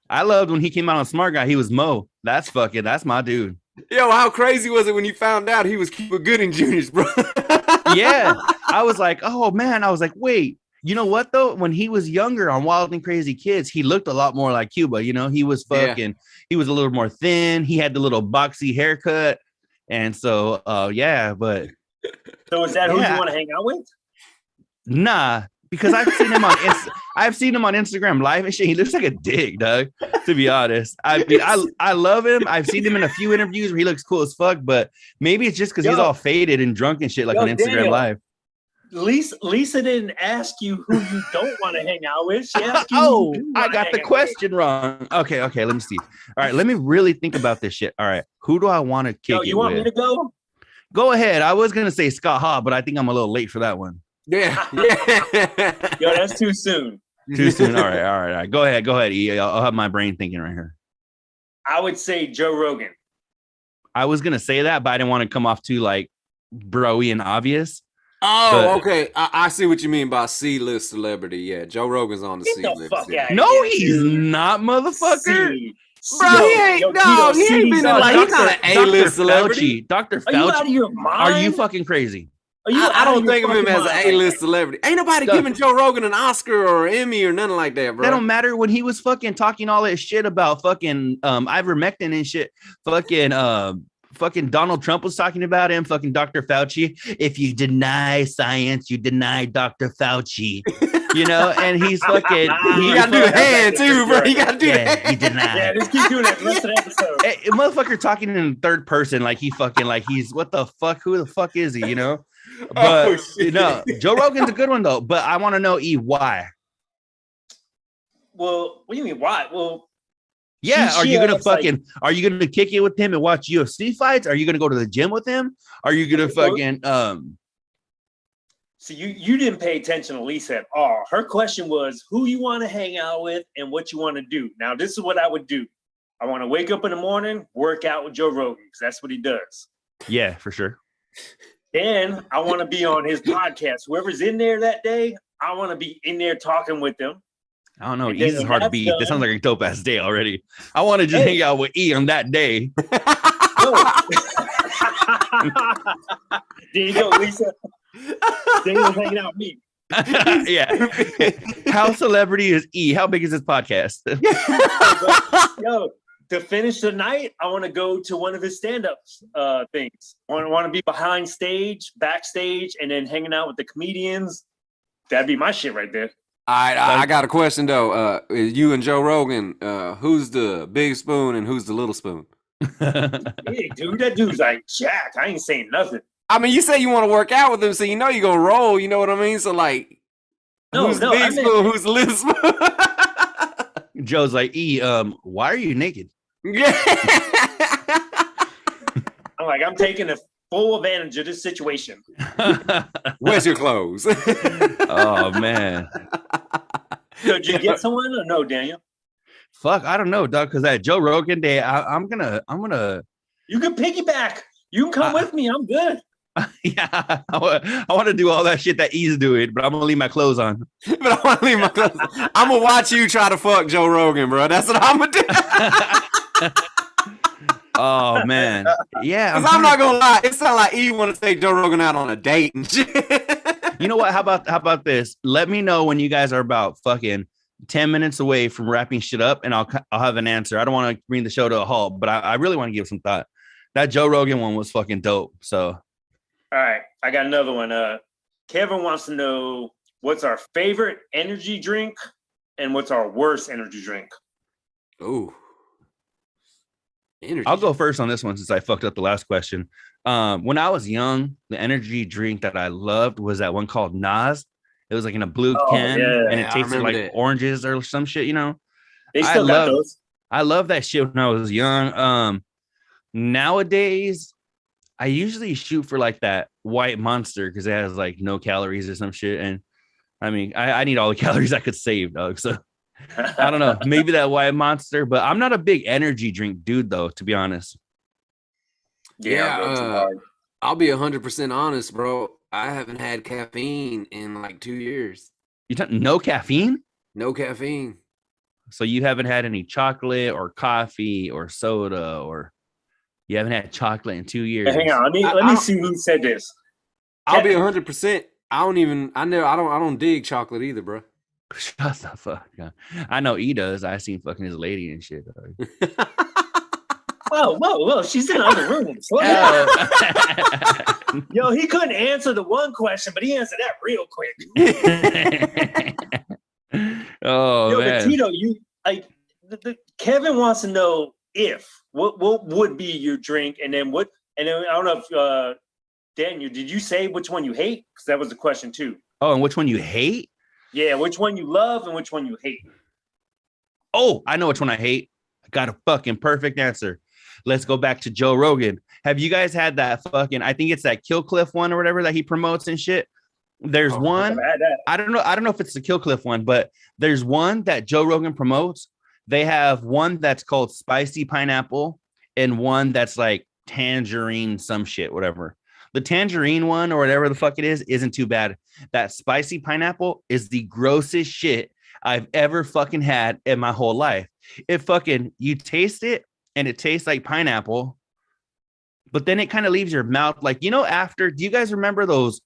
I loved when he came out on Smart Guy. He was Mo. That's my dude. Yo, how crazy was it when you found out he was Cuba Gooding Jr.'s brother? Yeah. I was like, oh, man. I was like, wait. You know what, though? When he was younger on Wild and Crazy Kids, he looked a lot more like Cuba. You know, he was he was a little more thin. He had the little boxy haircut. And so, but. So is that who you want to hang out with? Nah, because I've seen him on Instagram Live and shit. He looks like a dick, Doug, to be honest. I love him. I've seen him in a few interviews where he looks cool as fuck, but maybe it's just because he's all faded and drunk and shit on Instagram Daniel, Live. Lisa didn't ask you who you don't want to hang out with. She asked you I got the question wrong. Okay, let me see. All right, let me really think about this shit. All right, who do I want to kick it with? You want me to go? Go ahead. I was going to say Scott Hall, but I think I'm a little late for that one. Yeah. Yo, that's too soon. Too soon. All right. Go ahead, E. I'll have my brain thinking right here. I would say Joe Rogan. I was going to say that, but I didn't want to come off too like bro-y and obvious. Oh, okay. I see what you mean by C-list celebrity. Yeah, Joe Rogan's on the C-list. No, he's not, motherfucker. Bro, he ain't been in like he's not an A-list celebrity. Dr. Fauci. Are you out of your mind? Are you fucking crazy? I don't think of him as an A-list celebrity. Ain't nobody giving Joe Rogan an Oscar or Emmy or nothing like that, bro. That don't matter. When he was fucking talking all that shit about fucking ivermectin and shit, fucking Donald Trump was talking about him, fucking Dr. Fauci. If you deny science, you deny Dr. Fauci. You know, and he's fucking. You gotta do the hand too, bro. You gotta do that. He denied. Yeah, just keep doing it. The rest of the episode. Hey, motherfucker talking in third person, like he fucking, like he's what the fuck? Who the fuck is he? You know. But Joe Rogan's a good one though. But I want to know why. Well, what do you mean why? Well. Yeah, are you gonna kick it with him and watch UFC fights? Are you gonna go to the gym with him? Are you gonna fucking So you didn't pay attention to Lisa at all. Her question was who you want to hang out with and what you want to do. Now, this is what I would do. I want to wake up in the morning, work out with Joe Rogan, because that's what he does. Yeah, for sure. Then I want to be on his podcast. Whoever's in there that day, I want to be in there talking with them. I don't know. E's is hard to beat. This sounds like a dope ass day already. I want to just hang out with E on that day. There you go, Lisa. Daniel's hanging out with me. Yeah. How celebrity is E? How big is this podcast? Yo, to finish the night, I want to go to one of his stand-up things. Want to be behind stage, backstage, and then hanging out with the comedians. That'd be my shit right there. All right, I got a question though. You and Joe Rogan, who's the big spoon and who's the little spoon? Hey, dude, that dude's like jacked. I ain't saying nothing. I mean, you say you want to work out with him, so you know you're gonna roll. You know what I mean? So like, who's the big spoon? Who's the little spoon? Joe's like, why are you naked? Yeah. I'm like, I'm taking the full advantage of this situation. Where's your clothes? Oh man. So did you get someone or no, Daniel? Fuck, I don't know, dog. Because that Joe Rogan day, I'm gonna. You can piggyback. You can come with me. I'm good. Yeah, I want to do all that shit that he's doing, but I'm gonna leave my clothes on. But I want to leave my clothes. I'm gonna watch you try to fuck Joe Rogan, bro. That's what I'm gonna do. Oh man, yeah. I'm not gonna lie. It sounds like you want to take Joe Rogan out on a date and shit. You know what? How about this? Let me know when you guys are about fucking 10 minutes away from wrapping shit up, and I'll have an answer. I don't want to bring the show to a halt, but I really want to give some thought. That Joe Rogan one was fucking dope. So, all right, I got another one. Kevin wants to know what's our favorite energy drink and what's our worst energy drink. Ooh. I'll go first on this one since I fucked up the last question. When I was young, the energy drink that I loved was that one called Nas. It was like in a blue can, and it tasted like oranges or some shit, you know. They still got those. I love that shit when I was young. Nowadays, I usually shoot for like that white Monster because it has like no calories or some shit. And I mean, I need all the calories I could save, dog. So I don't know, maybe that white Monster, but I'm not a big energy drink dude, though, to be honest. Yeah, I'll be 100% honest, bro. I haven't had caffeine in like 2 years. No caffeine? No caffeine. So you haven't had any chocolate or coffee or soda, or you haven't had chocolate in 2 years? Hang on, let me see who said this. I'll be 100%. I don't dig chocolate either, bro. Shut the fuck up. I know he does. I seen fucking his lady and shit. Whoa. She's in the other room. Yo, he couldn't answer the one question, but he answered that real quick. Oh, man. But Tito, Kevin wants to know what would be your drink, and then I don't know if Daniel, did you say which one you hate? Because that was the question too. Oh, and which one you hate? Yeah, which one you love and which one you hate. Oh, I know which one I hate. I got a fucking perfect answer. Let's go back to Joe Rogan. Have you guys had that fucking, I think it's that Kill Cliff one or whatever that he promotes and shit? There's one. I don't know if it's the Kill Cliff one, but there's one that Joe Rogan promotes. They have one that's called spicy pineapple and one that's like tangerine, some shit, whatever. The tangerine one or whatever the fuck it is isn't too bad. That spicy pineapple is the grossest shit I've ever fucking had in my whole life. You taste it and it tastes like pineapple, but then it kind of leaves your mouth like, do you guys remember those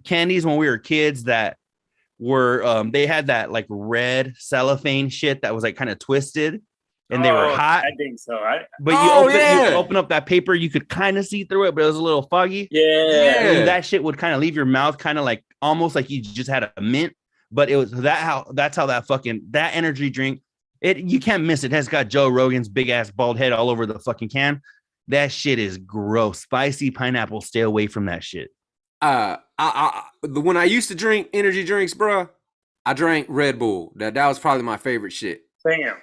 candies when we were kids that were, they had that like red cellophane shit that was like kind of twisted and they were hot? I think so. You open up that paper, you could kind of see through it, but it was a little foggy. Yeah. And that shit would kind of leave your mouth kind of like almost like you just had a mint, but it was that's how that energy drink, you can't miss it. It has got Joe Rogan's big ass bald head all over the fucking can. That shit is gross. Spicy pineapple, stay away from that shit. When I used to drink energy drinks, bro, I drank Red Bull. That was probably my favorite shit. Damn.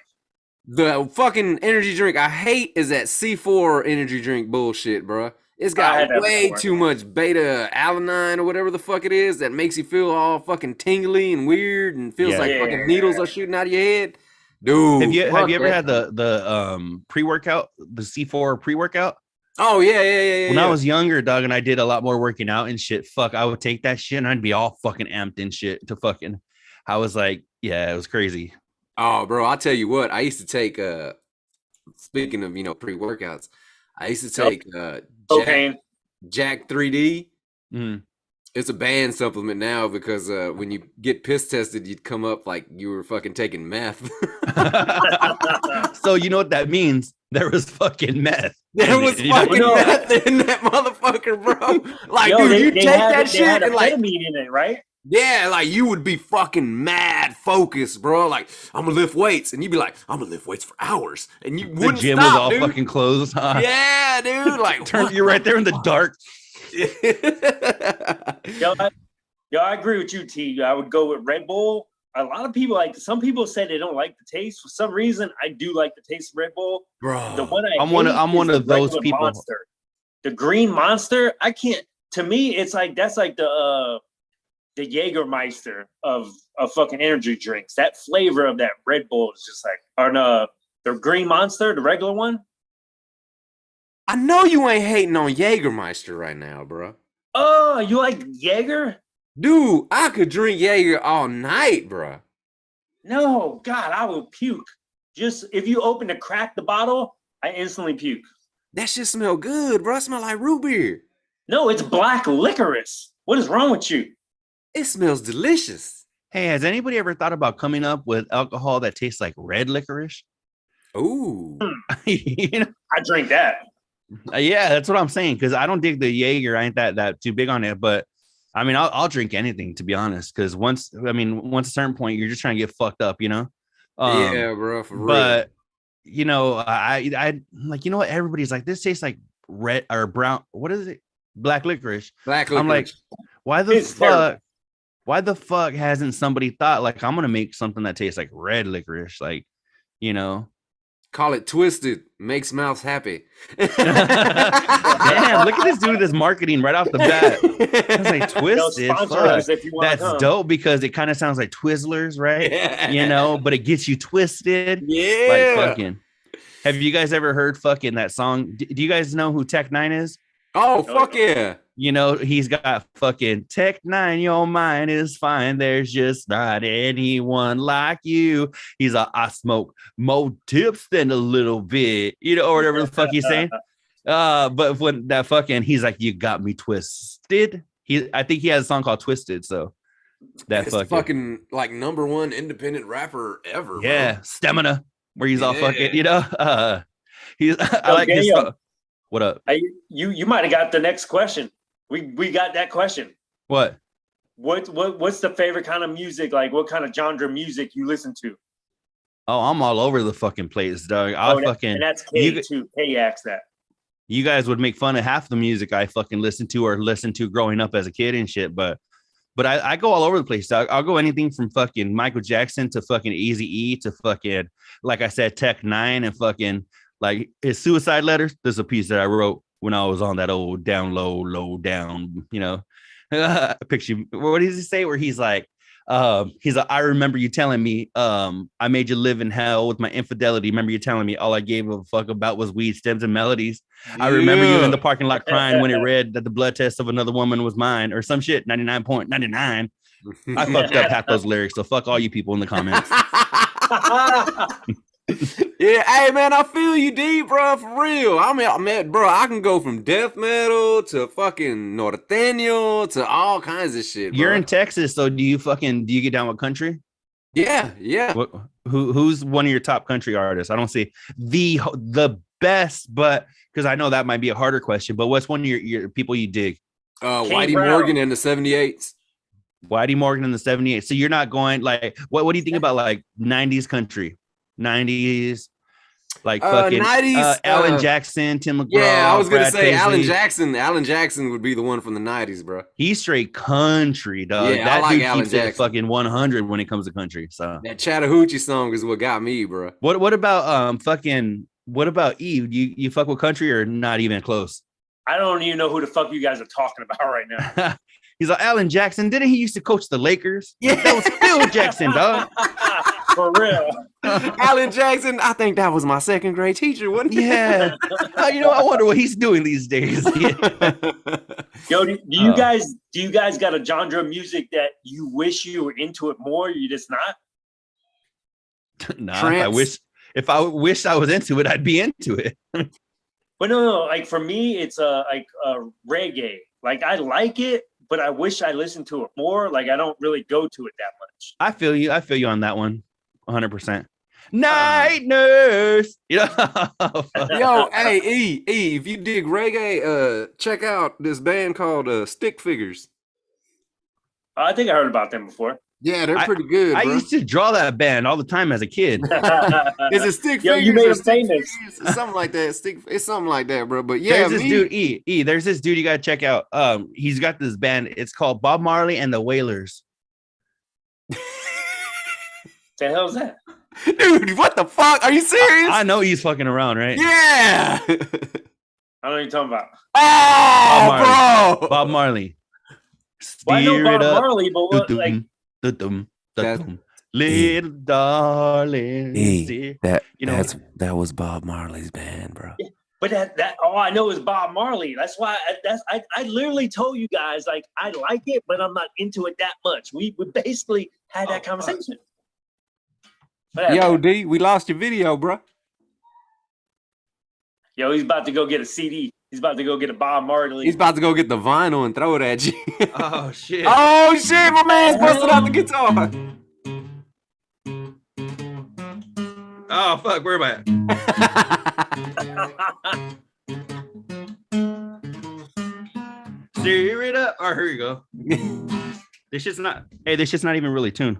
The fucking energy drink I hate is that C4 energy drink bullshit, bro. It's got way too much beta alanine or whatever the fuck it is that makes you feel all fucking tingly and weird and feels like fucking needles are shooting out of your head. Dude, have you ever had the pre-workout, the C4 pre-workout? Oh yeah. When I was younger, dog, and I did a lot more working out and shit, I would take that shit and I'd be all fucking amped and shit to fucking, I was like, yeah, it was crazy. Oh, bro, I'll tell you what, I used to take, speaking of, pre-workouts, I used to take Jack 3D. Mm. It's a banned supplement now because when you get piss tested, you'd come up like you were fucking taking meth. So you know what that means? There was fucking meth. There was fucking meth in that motherfucker, bro. Like, Yo, dude, you take that they shit had and like, amphetamine in it, right? yeah, like you would be fucking mad focused, bro. Like, I'm gonna lift weights, and you'd be like, I'm gonna lift weights for hours, and you wouldn't The gym stop, was all dude. fucking closed, huh? Yeah, dude. Like, You're right there in the dark. Yo, I agree with you, T. I would go with Red Bull. A lot of people some people say they don't like the taste. For some reason, I do like the taste of Red Bull. Bro, the one I'm one of those people. Monster. The green Monster, I can't. To me, it's like that's like the Jägermeister of fucking energy drinks. That flavor of that Red Bull is just like, or no, the green Monster, the regular one. I know you ain't hating on Jägermeister right now, bro. Oh, you like Jaeger? Dude, I could drink Jaeger all night, bro. No, God, I will puke. Just if you open to crack the bottle, I instantly puke. That shit smell good, bro. It smell like root beer. No, it's black licorice. What is wrong with you? It smells delicious. Hey, has anybody ever thought about coming up with alcohol that tastes like red licorice? Ooh. You know? I drink that. Yeah, that's what I'm saying. Because I don't dig the Jaeger. I ain't that too big on it. But I mean, I'll drink anything, to be honest. Because once a certain point, you're just trying to get fucked up, you know? Yeah, bro, for real. But you know, I like, you know what? Everybody's like, this tastes like red or brown. What is it? Black licorice. Black licorice. I'm like, why the fuck hasn't somebody thought like I'm gonna make something that tastes like red licorice? Like, you know. Call it Twisted. Makes mouths happy. Damn, look at this dude with his marketing right off the bat. I was like, Twisted. That's dope because it kind of sounds like Twizzlers, right? Yeah. You know, but it gets you twisted. Yeah. Like fucking. Have you guys ever heard fucking that song? Do you guys know who Tech Nine is? Oh, fuck yeah. You know, he's got fucking Tech Nine, your mind is fine. There's just not anyone like you. He's I smoke more tips than a little bit, you know, or whatever the fuck he's saying. But when that fucking, he's like, you got me twisted. I think he has a song called Twisted. So that's fucking like #1 independent rapper ever. Yeah, bro. Stamina, where he's all fucking, you know, I like his song. What up? You might have got the next question. We got that question. What? What's the favorite kind of music? Like what kind of genre music you listen to? Oh, I'm all over the fucking place, dog. And that's K too. K asked that. You guys would make fun of half the music I fucking listened to growing up as a kid and shit, but I go all over the place, dog. I'll go anything from fucking Michael Jackson to fucking Eazy-E to fucking, like I said, Tech Nine and fucking like his Suicide Letters. There's a piece that I wrote when I was on that old down low down, you know, picture. What does he say? Where he's like, I remember you telling me, I made you live in hell with my infidelity. Remember you telling me all I gave a fuck about was weed, stems, and melodies. Yeah. I remember you in the parking lot crying when it read that the blood test of another woman was mine or some shit. 99.99. I fucked up half those lyrics, so fuck all you people in the comments. Yeah, hey man, I feel you deep, bro, for real. I mean, bro, I can go from death metal to fucking norteño to all kinds of shit. Bro. You're in Texas, so do you get down with country? Yeah. Who's one of your top country artists? I don't see the best, but because I know that might be a harder question. But what's one of your people you dig? Whitey Morgan and the 78s. Whitey Morgan and the 78s. So you're not going like what do you think about like 90s country? 90s, like fucking 90s, Alan Jackson, Tim McGraw. Yeah, I was gonna say Paisley. Alan Jackson would be the one from the 90s, bro. He's straight country, dog. Yeah, that I like dude Alan keeps Jackson. it fucking 100 when it comes to country. So that Chattahoochee song is what got me, bro. What about what about Eve? You fuck with country or not even close? I don't even know who the fuck you guys are talking about right now. He's like Alan Jackson. Didn't he used to coach the Lakers? Yeah, that was Phil Jackson, dog. For real. Alan Jackson, I think that was my second grade teacher, wasn't it? Yeah. You know, I wonder what he's doing these days. Yo, do you guys got a genre of music that you wish you were into it more? You just not? Nah, if I wished I was into it, I'd be into it. But no, like for me, it's reggae. Like I like it, but I wish I listened to it more. Like I don't really go to it that much. I feel you on that one, 100%. Night nurse. You know? Yo, hey, E, if you dig reggae, check out this band called Stick Figures. I think I heard about them before. Yeah, they're pretty good, I bro. used to draw that band all the time as a kid. Is it Stick Yo, Figures? you made or them Stick famous. Figures? Something like that. It's something like that, bro. But yeah, there's this dude, E. There's this dude you gotta check out. He's got this band. It's called Bob Marley and the Wailers. The hell is that? Dude, what the fuck? Are you serious? I know he's fucking around, right? Yeah. I don't know what you're talking about. Oh, bro. Bob Marley. Well, I know Steer Bob it up. Marley, but what, like, Little darling. That You know, that was Bob Marley's band, bro. but that all I know is Bob Marley. That's why I literally told you guys, like, I like it, but I'm not into it that much. We basically had that conversation. Yo, D, we lost your video, bro. Yo, he's about to go get a CD. He's about to go get a Bob Marley. He's about to go get the vinyl and throw it at you. oh shit. Oh shit, my man's busting out the guitar. Oh fuck, where am I at? Steer it up. All right, here you go. This shit's not even really tuned.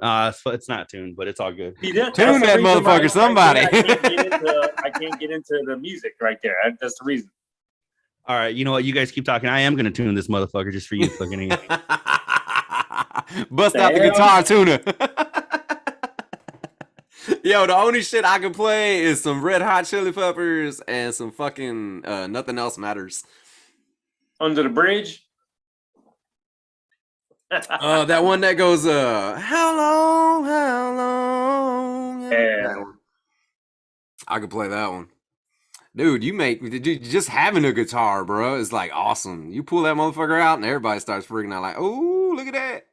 It's not tuned, but it's all good. See, Tune that motherfucker, somebody. I can't get into the music right there. That's the reason. All right, you know what? You guys keep talking. I am gonna tune this motherfucker just for you, fucking. Bust out the guitar tuner. Yo, the only shit I can play is some Red Hot Chili Peppers and some fucking Nothing Else Matters. Under the Bridge. That one that goes, how long? Yeah. That one. I could play that one. Dude, just having a guitar, bro, is like awesome. You pull that motherfucker out and everybody starts freaking out like, oh, look at that.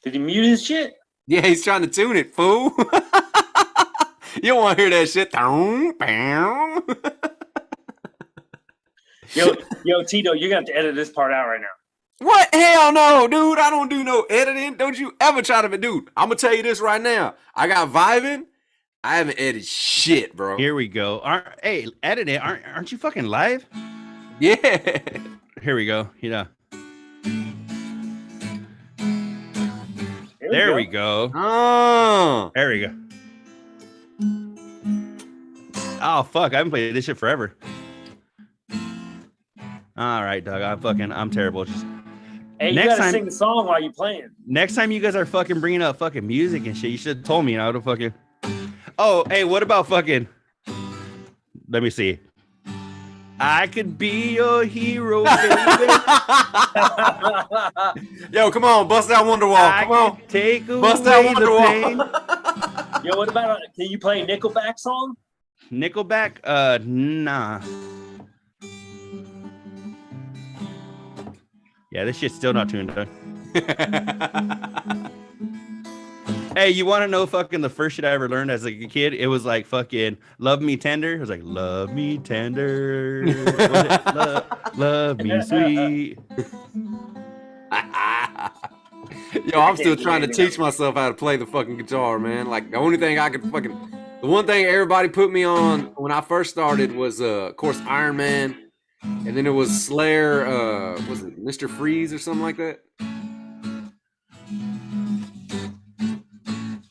Did he mute his shit? Yeah, he's trying to tune it, fool. You don't want to hear that shit. Yo, Tito, you're gonna have to edit this part out right now. What? Hell no, dude. I don't do no editing. Don't you ever try to, dude. I'm gonna tell you this right now. I got vibing. I haven't edited shit, bro. Here we go. Hey, edit it. Aren't you fucking live? Yeah. Here we go. You know. There we go. Oh. There we go. Oh fuck! I haven't played this shit forever. All right, dog. I'm terrible. Just hey, you gotta sing the song while you're playing. Next time you guys are fucking bringing up fucking music and shit, you should have told me. I would have fucking. Oh, hey, what about fucking? Let me see. I could be your hero, baby. Yo, come on, bust that Wonderwall. Come on, take away bust that the Wonderwall. Yo, what about? Can you play a Nickelback song? Nickelback? Nah. Yeah, this shit's still not tuned up. Hey, you want to know fucking the first shit I ever learned as a kid? It was like fucking "Love Me Tender." It was like "Love Me Tender," love me sweet. Yo, I'm still trying to teach myself how to play the fucking guitar, man. Like the only thing I could the one thing everybody put me on when I first started was, of course, Iron Man, and then it was Slayer. Was it Mr. Freeze or something like that?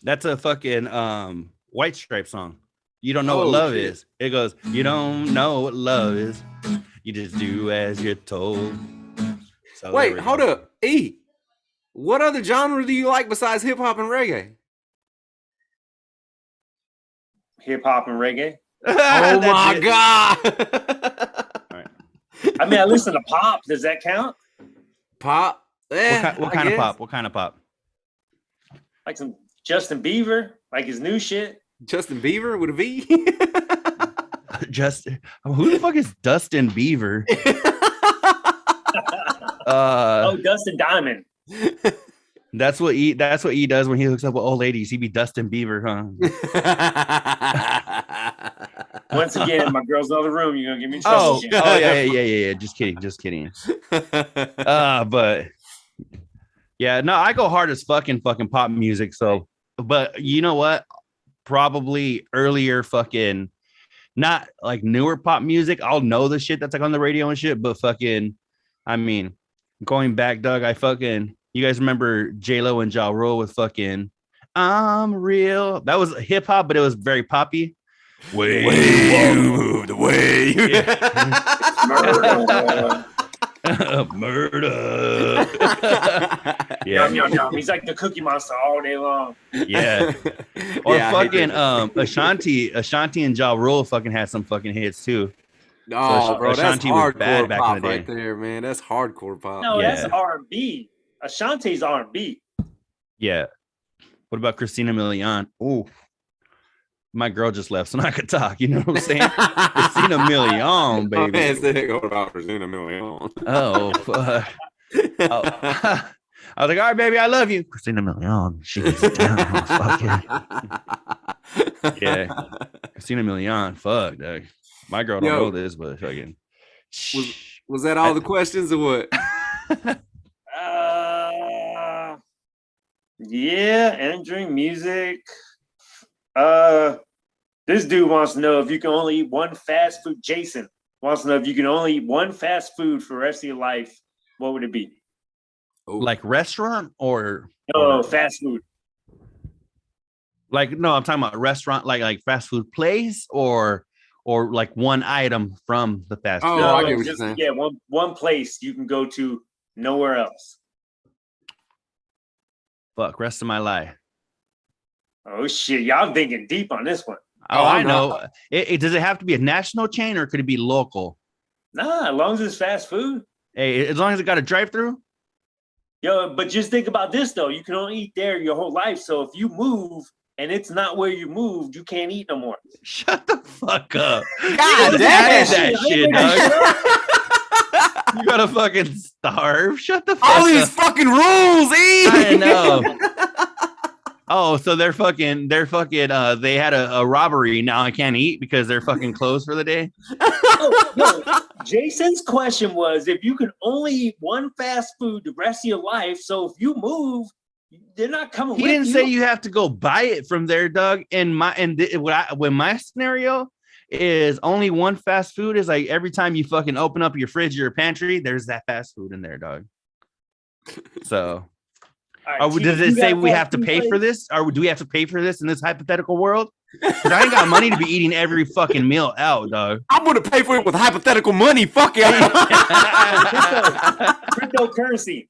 That's a fucking White Stripe song. You don't know what love is. It goes, you don't know what love is. You just do as you're told. So wait, hold up. E, what other genre do you like besides hip hop and reggae? Hip hop and reggae. Oh my God. All right. I mean, I listen to pop. Does that count? Pop? What kind of pop? What kind of pop? Like some Justin Bieber, like his new shit. Justin Bieber with a V? Who the fuck is Dustin Beaver? Dustin Diamond. That's what he does when he hooks up with old ladies. He be Dustin Beaver, huh? Once again, my girl's in the other room. You're gonna give me trouble. Yeah. Just kidding. But Yeah, no, I go hard as fucking pop music. So, but you know what? Probably earlier fucking, not like newer pop music. I'll know the shit that's like on the radio and shit, but fucking, I mean, going back, Doug, you guys remember J-Lo and Ja Rule with fucking I'm Real? That was hip hop, but it was very poppy. Way you move, the way you murder. Yeah. Yum, yum, yum. He's like the Cookie Monster all day long. Yeah. Or fucking Ashanti and Ja Rule fucking had some fucking hits too. No, so bro, Ashanti that's was hardcore pop right there, man. That's hardcore pop. No, that's R&B. Ashanti's R&B. Yeah. What about Christina Milian? Oh, my girl just left, so I could talk. You know what I'm saying? Christina Milian, baby. Man said, what about Christina Milian? Oh, fuck. I was like, all right, baby, I love you. Christina Milian. She's down. Fuck yeah. Christina Milian. Fuck, Doug. My girl don't know this, but fucking. Was that all the questions or what? Yeah, entering music. This dude wants to know if you can only eat one fast food. Jason wants to know if you can only eat one fast food for the rest of your life. What would it be? Like restaurant or fast food? Like no, I'm talking about restaurant, like fast food place or like one item from the fast food. I get what you're saying. Yeah, one place you can go to, nowhere else. Fuck, rest of my life. Oh shit, y'all thinking deep on this one. Oh, I know. Does it have to be a national chain or could it be local? Nah, as long as it's fast food. Hey, as long as it got a drive-through. Yo, but just think about this though. You can only eat there your whole life. So if you move and it's not where you moved, you can't eat no more. Shut the fuck up. God damn that shit, dog. You gotta fucking starve. Shut the fuck up. All these fucking rules, E. I know. Oh, so they're fucking they had a robbery. Now I can't eat because they're fucking closed for the day. No. Jason's question was if you could only eat one fast food the rest of your life. So if you move, they're not coming with you. He didn't say you have to go buy it from there, Doug. When my scenario is only one fast food is like every time you fucking open up your fridge or your pantry, there's that fast food in there, dog. So right, does it say we have to pay for this? Or do we have to pay for this in this hypothetical world? Because I ain't got money to be eating every fucking meal out, dog. I'm gonna pay for it with hypothetical money. Fuck yeah. Cryptocurrency.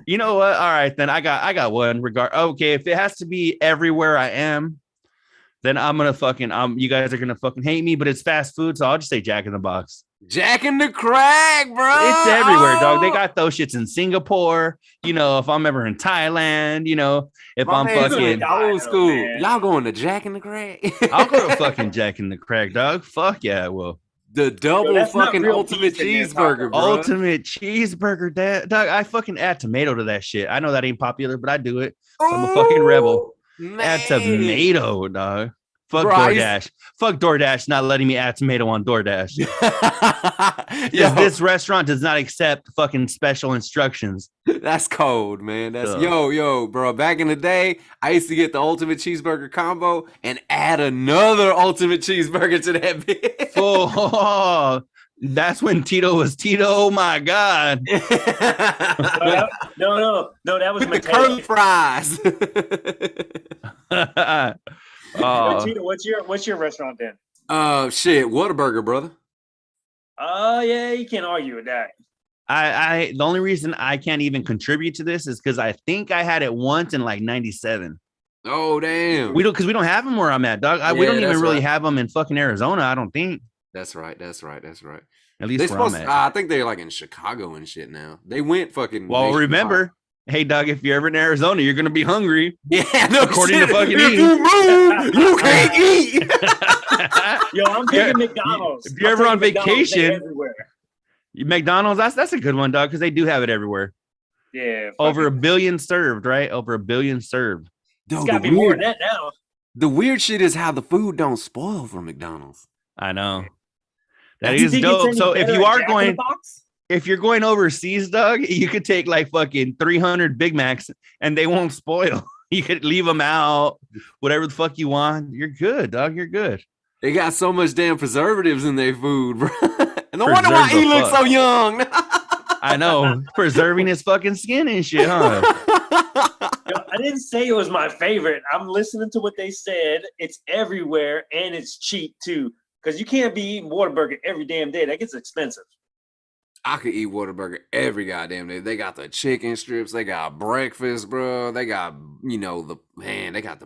You know what? All right, then I got one. Okay, if it has to be everywhere I am, then I'm gonna fucking you guys are gonna fucking hate me, but it's fast food, so I'll just say Jack in the Box. Jack in the Crack, bro. It's everywhere, dog. They got those shits in Singapore. You know, if I'm ever in Thailand, you know, if I'm fucking old school, y'all going to Jack in the Crack? I'll go to fucking Jack in the Crack, dog. Fuck yeah, I will. The double fucking ultimate cheeseburger, bro. Ultimate cheeseburger, dog. I fucking add tomato to that shit. I know that ain't popular, but I do it. So I'm a fucking rebel. Man. Add tomato, dog. Fuck DoorDash. Fuck DoorDash not letting me add tomato on DoorDash. This restaurant does not accept fucking special instructions. That's cold, man. That's yo, bro. Back in the day, I used to get the ultimate cheeseburger combo and add another ultimate cheeseburger to that bitch. Oh, that's when Tito was Tito. Oh my God. No, that was with the curly fries. Tito, what's your restaurant then? Shit, Whataburger, brother. Oh yeah, you can't argue with that. I the only reason I can't even contribute to this is because I think I had it once in like 97. Oh damn. We don't have them where I'm at, dog. We don't even really have them in fucking Arizona. I don't think. That's right. At least where I'm at. I think they're like in Chicago and shit now. They went fucking. Well, remember. Hey, Doug, if you're ever in Arizona, you're gonna be hungry. Yeah, no according shit. to fucking if you move, you can't eat. Yo, I'm taking McDonald's. If you're ever on vacation, McDonald's, that's a good one, Doug, because they do have it everywhere. Yeah, over 1 billion served, right? Over 1 billion served. It's gotta be more than that now. The weird shit is how the food don't spoil from McDonald's. I know. That is dope. So if you are going. if you're going overseas, dog, you could take like fucking 300 Big Macs and they won't spoil. You could leave them out, whatever the fuck you want. You're good, dog. You're good. They got so much damn preservatives in their food, bro. And no wonder why he looks so young. I know, preserving his fucking skin and shit, huh? Yo, I didn't say it was my favorite. I'm listening to what they said. It's everywhere and it's cheap too. Because you can't be eating Whataburger every damn day. That gets expensive. I could eat Whataburger every goddamn day. They got the chicken strips. They got breakfast, bro. They got, they got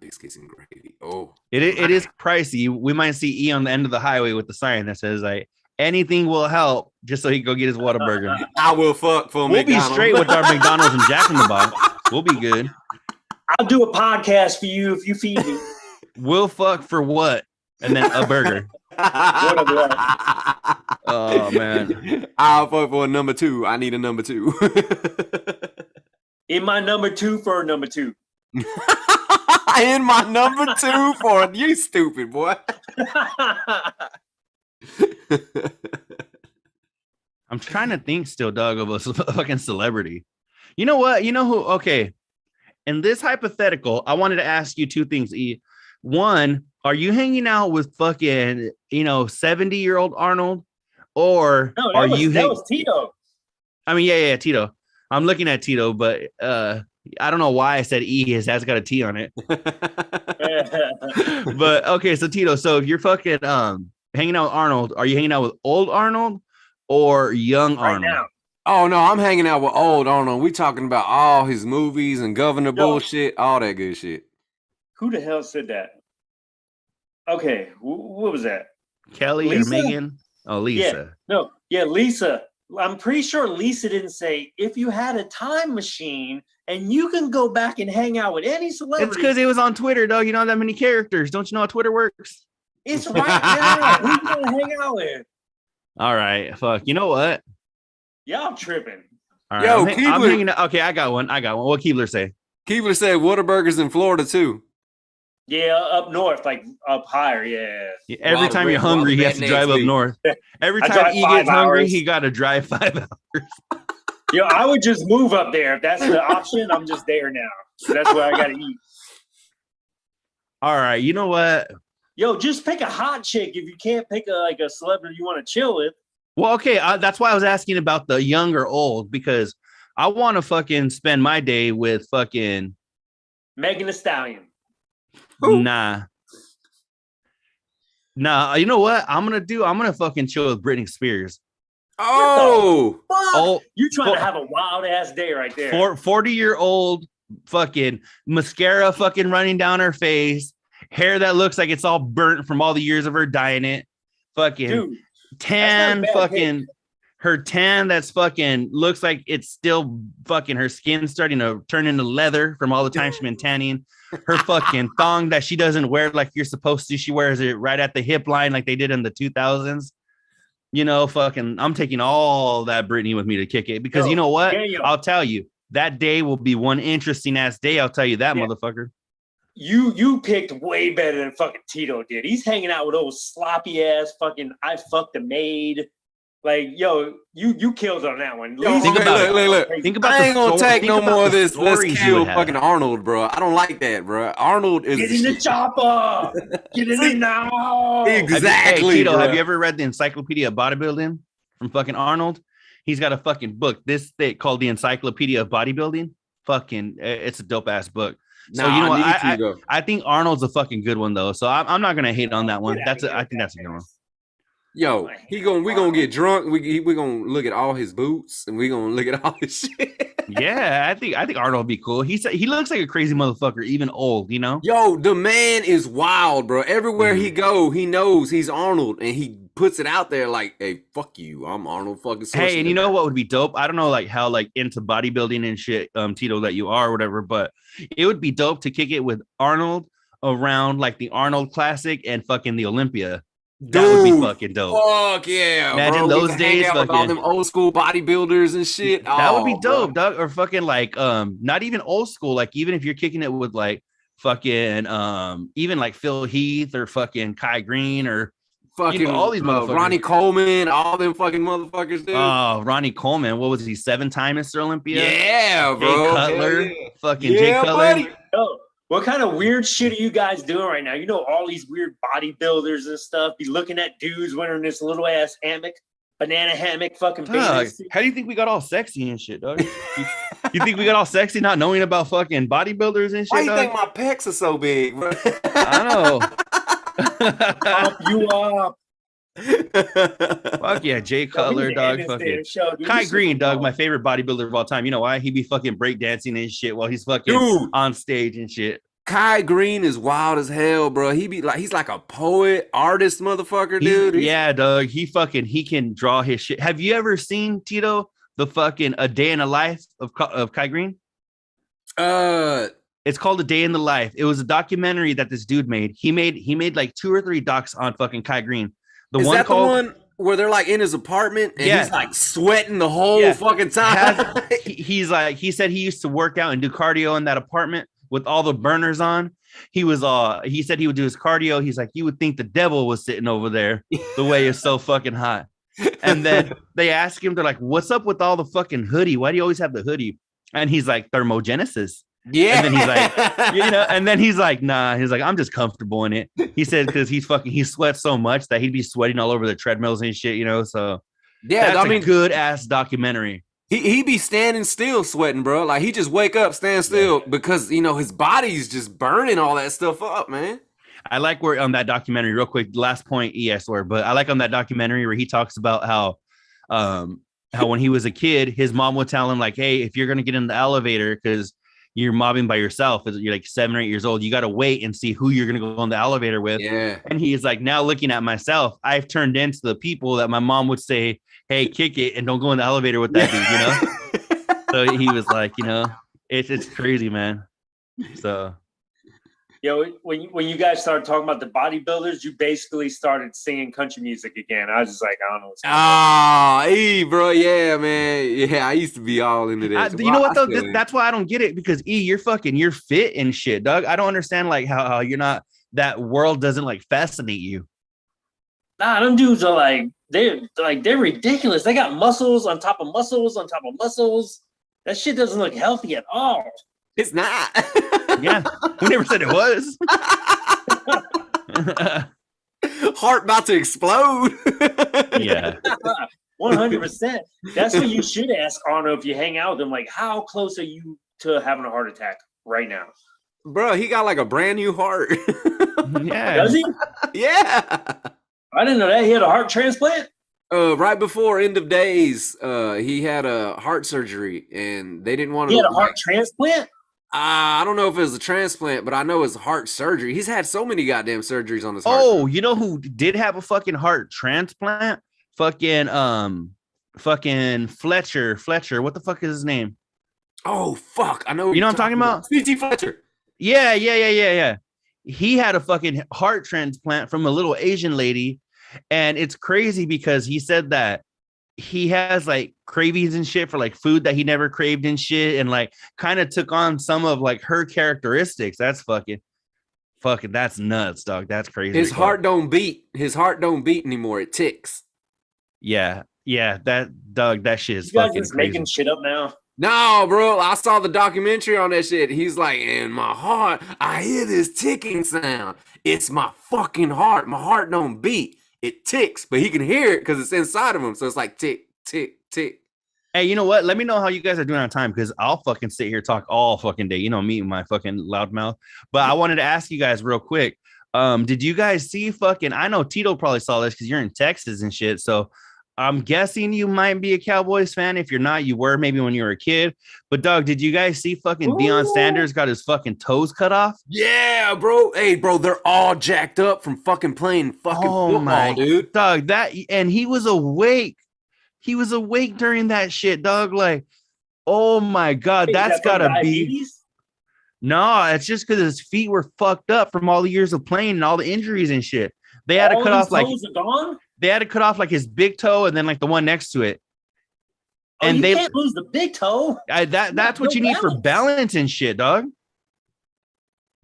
biscuits and gravy. Oh, it is pricey. We might see E on the end of the highway with the sign that says like anything will help, just so he can go get his Whataburger. I will fuck for We'll McDonald's. be straight with our McDonald's and Jack in the Box. We'll be good. I'll do a podcast for you if you feed me. We'll fuck for what? And then a burger. Oh man. I'll fuck for a number 2. I need a number 2. In my number 2 for a number 2. In my number 2 for you stupid boy. I'm trying to think still, Doug, of a fucking celebrity. You know what? You know who? Okay. In this hypothetical, I wanted to ask you 2 things, E. One, are you hanging out with fucking, 70-year-old Arnold? Or No, that was Tito. I mean, yeah, Tito. I'm looking at Tito, but I don't know why I said E. His has got a T on it. But okay, so Tito, so if you're fucking hanging out with Arnold, are you hanging out with old Arnold or young Arnold? Right now. Oh no, I'm hanging out with old Arnold. We talking about all his movies and governor bullshit, all that good shit. Who the hell said that? Okay, what was that? Kelly Lisa? or Megan? Oh, Lisa. Lisa. I'm pretty sure Lisa didn't say if you had a time machine and you can go back and hang out with any celebrity. It's because it was on Twitter, dog. You know that many characters. Don't you know how Twitter works? It's right now. Who you gonna hang out with? All right, fuck. You know what? Y'all tripping. All right, Yo, I'm Keebler. hanging out. Okay, I got one. What Keebler say? Keebler said Whataburger's in Florida too. Yeah, up north, like up higher. Yeah. Every Wild time you're Red- hungry, Wild he has to Redneck drive up League. north. Every I time drive he 5 gets hungry, hours. he got to drive 5 hours. Yo, I would just move up there if that's the option. I'm just there now. That's where I gotta eat. All right, you know what? Yo, just pick a hot chick if you can't pick a celebrity you want to chill with. Well, okay, that's why I was asking about the young or old, because I want to fucking spend my day with fucking Megan Thee Stallion. Nah, you know what? I'm gonna fucking chill with Britney Spears. Oh, Fuck! Oh, You trying to have a wild ass day right there. 40-year-old fucking mascara fucking running down her face, hair that looks like it's all burnt from all the years of her dyeing it, fucking Dude, tan, that's not a bad fucking pick. her tan that's fucking looks like it's still fucking her skin starting to turn into leather from all the time she's been tanning. Her fucking thong that she doesn't wear like you're supposed to. She wears it right at the hip line like they did in the 2000s. Fucking, I'm taking all that Britney with me to kick it because Yo, you know what? Daniel. I'll tell you, that day will be one interesting ass day. I'll tell you that, Yeah. motherfucker. You picked way better than fucking Tito did. He's hanging out with those sloppy ass fucking I fucked a maid. Like, yo, you killed on that one. Yo, Think about it. look. Think about I ain't gonna take no more of this. Let's stories you kill would have. fucking Arnold, bro. I don't like that, bro. Arnold is Get in the chopper. Get in it now. Exactly. Hey, Tito, bro. have you ever read the Encyclopedia of Bodybuilding from fucking Arnold? He's got a fucking book this thick called the Encyclopedia of Bodybuilding. Fucking, it's a dope ass book. So you know what? I think Arnold's a fucking good one though. So I'm not gonna hate on that one. I think that's a good one. Yo, we gonna get drunk. We gonna look at all his boots and we gonna look at all his shit. Yeah, I think Arnold would be cool. He looks like a crazy motherfucker, even old. Yo, the man is wild, bro. Everywhere he go, he knows he's Arnold, and he puts it out there like, "Hey, fuck you, I'm Arnold fucking." Hey, and you know what would be dope? I don't know like how like into bodybuilding and shit, Tito, that you are or whatever, but it would be dope to kick it with Arnold around like the Arnold Classic and fucking the Olympia. That would be fucking dope. Fuck yeah, Imagine bro. those We can hang days, out with all fucking- them old school bodybuilders and shit. That would be Oh, bro. dope, dog. Or fucking like not even old school, like even if you're kicking it with like fucking even like Phil Heath or fucking Kai Green or Fucking all these motherfuckers. Ronnie Coleman, all them fucking motherfuckers, dude. Oh, Ronnie Coleman. What was he? 7-time Mr. Olympia? Yeah, bro. Jay Cutler. Yeah. Fucking yeah, Jay Cutler. Buddy. Oh, what kind of weird shit are you guys doing right now? You know, all these weird bodybuilders and stuff be looking at dudes wearing this little ass hammock, banana hammock, fucking Dog, how do you think we got all sexy and shit, dog? You think we got all sexy not knowing about fucking bodybuilders and shit? Why you dog? think my pecs are so big, bro? I know. Pump you up. Fuck yeah, Jay Cutler, dog. Fucking Kai Green, dog, my favorite bodybuilder of all time. You know why? He be fucking breakdancing and shit while he's fucking on stage and shit. Kai Green is wild as hell, bro. He's like a poet, artist, motherfucker, dude. Yeah, dog. He can draw his shit. Have you ever seen, Tito, the fucking A Day in the Life of Kai Green? It's called A Day in the Life. It was a documentary that this dude made. He made like 2 or 3 docs on fucking Kai Green. The one where they're like in his apartment and he's like sweating the whole fucking time? He said he used to work out and do cardio in that apartment with all the burners on. He said he would do his cardio. He's like, you would think the devil was sitting over there the way it's so fucking hot. And then they ask him, they're like, what's up with all the fucking hoodie? Why do you always have the hoodie? And he's like, thermogenesis. Yeah. And then he's like, and then he's like, nah, he's like, I'm just comfortable in it. He said, because he sweats so much that he'd be sweating all over the treadmills and shit, so yeah, that's a good ass documentary. He be standing still sweating, bro. Like he just wake up, stand still because his body's just burning all that stuff up, man. I like where on that documentary, real quick, last point, but I like on that documentary where he talks about how when he was a kid, his mom would tell him like, hey, if you're gonna get in the elevator because you're mobbing by yourself, you're like 7 or 8 years old, you got to wait and see who you're going to go on the elevator with. Yeah. And he's like, now looking at myself, I've turned into the people that my mom would say, hey, kick it and don't go in the elevator with that dude, So he was like, it's crazy, man. So. When you guys started talking about the bodybuilders, you basically started singing country music again. I was just like, I don't know what's going on. Bro, yeah, man. Yeah, I used to be all into this. You know what, though? That's why I don't get it, because you're fit and shit, Doug. I don't understand, like, how you're not, that world doesn't, like, fascinate you. Nah, them dudes are, they're ridiculous. They got muscles on top of muscles on top of muscles. That shit doesn't look healthy at all. It's not. Yeah, we never said it was. Heart about to explode. Yeah, 100%. That's what you should ask Arno if you hang out with him. Like, how close are you to having a heart attack right now? Bro, he got like a brand new heart. Yeah. Does he? Yeah. I didn't know that. He had a heart transplant? Right before end of days, he had a heart surgery and they didn't want to. He had a heart transplant? I don't know if it was a transplant, but I know it's heart surgery. He's had so many goddamn surgeries on his heart. Oh, you know who did have a fucking heart transplant? Fucking Fletcher. What the fuck is his name? Oh, fuck. I know. You know what I'm talking about? C.T. Fletcher. Yeah. He had a fucking heart transplant from a little Asian lady. And it's crazy because he said that he has like cravings and shit for like food that he never craved and shit, and like kind of took on some of like her characteristics. That's fucking that's nuts, dog. That's crazy. His heart don't beat anymore. It ticks. Yeah, that Doug, that shit is you guys fucking just crazy. Making shit up now. No, bro, I saw the documentary on that shit. He's like, in my heart, I hear this ticking sound. It's my fucking heart. My heart don't beat. It ticks, but he can hear it because it's inside of him. So it's like tick, tick, tick. Hey, you know what? Let me know how you guys are doing on time, because I'll fucking sit here talk all fucking day. Me and my fucking loud mouth. But I wanted to ask you guys real quick. Did you guys see I know Tito probably saw this because you're in Texas and shit. So I'm guessing you might be a Cowboys fan. If you're not, you were maybe when you were a kid. But Doug, did you guys see fucking Deion Sanders got his fucking toes cut off? Yeah, bro. Hey, bro, they're all jacked up from fucking playing fucking football, dude. Doug, and he was awake. He was awake during that shit, Doug. Like, oh my God, that's gotta be. No, it's just because his feet were fucked up from all the years of playing and all the injuries and shit. They had to cut off like. They had to cut off like his big toe and then like the one next to it. And they can't lose the big toe. That's what you need for balance and shit, dog.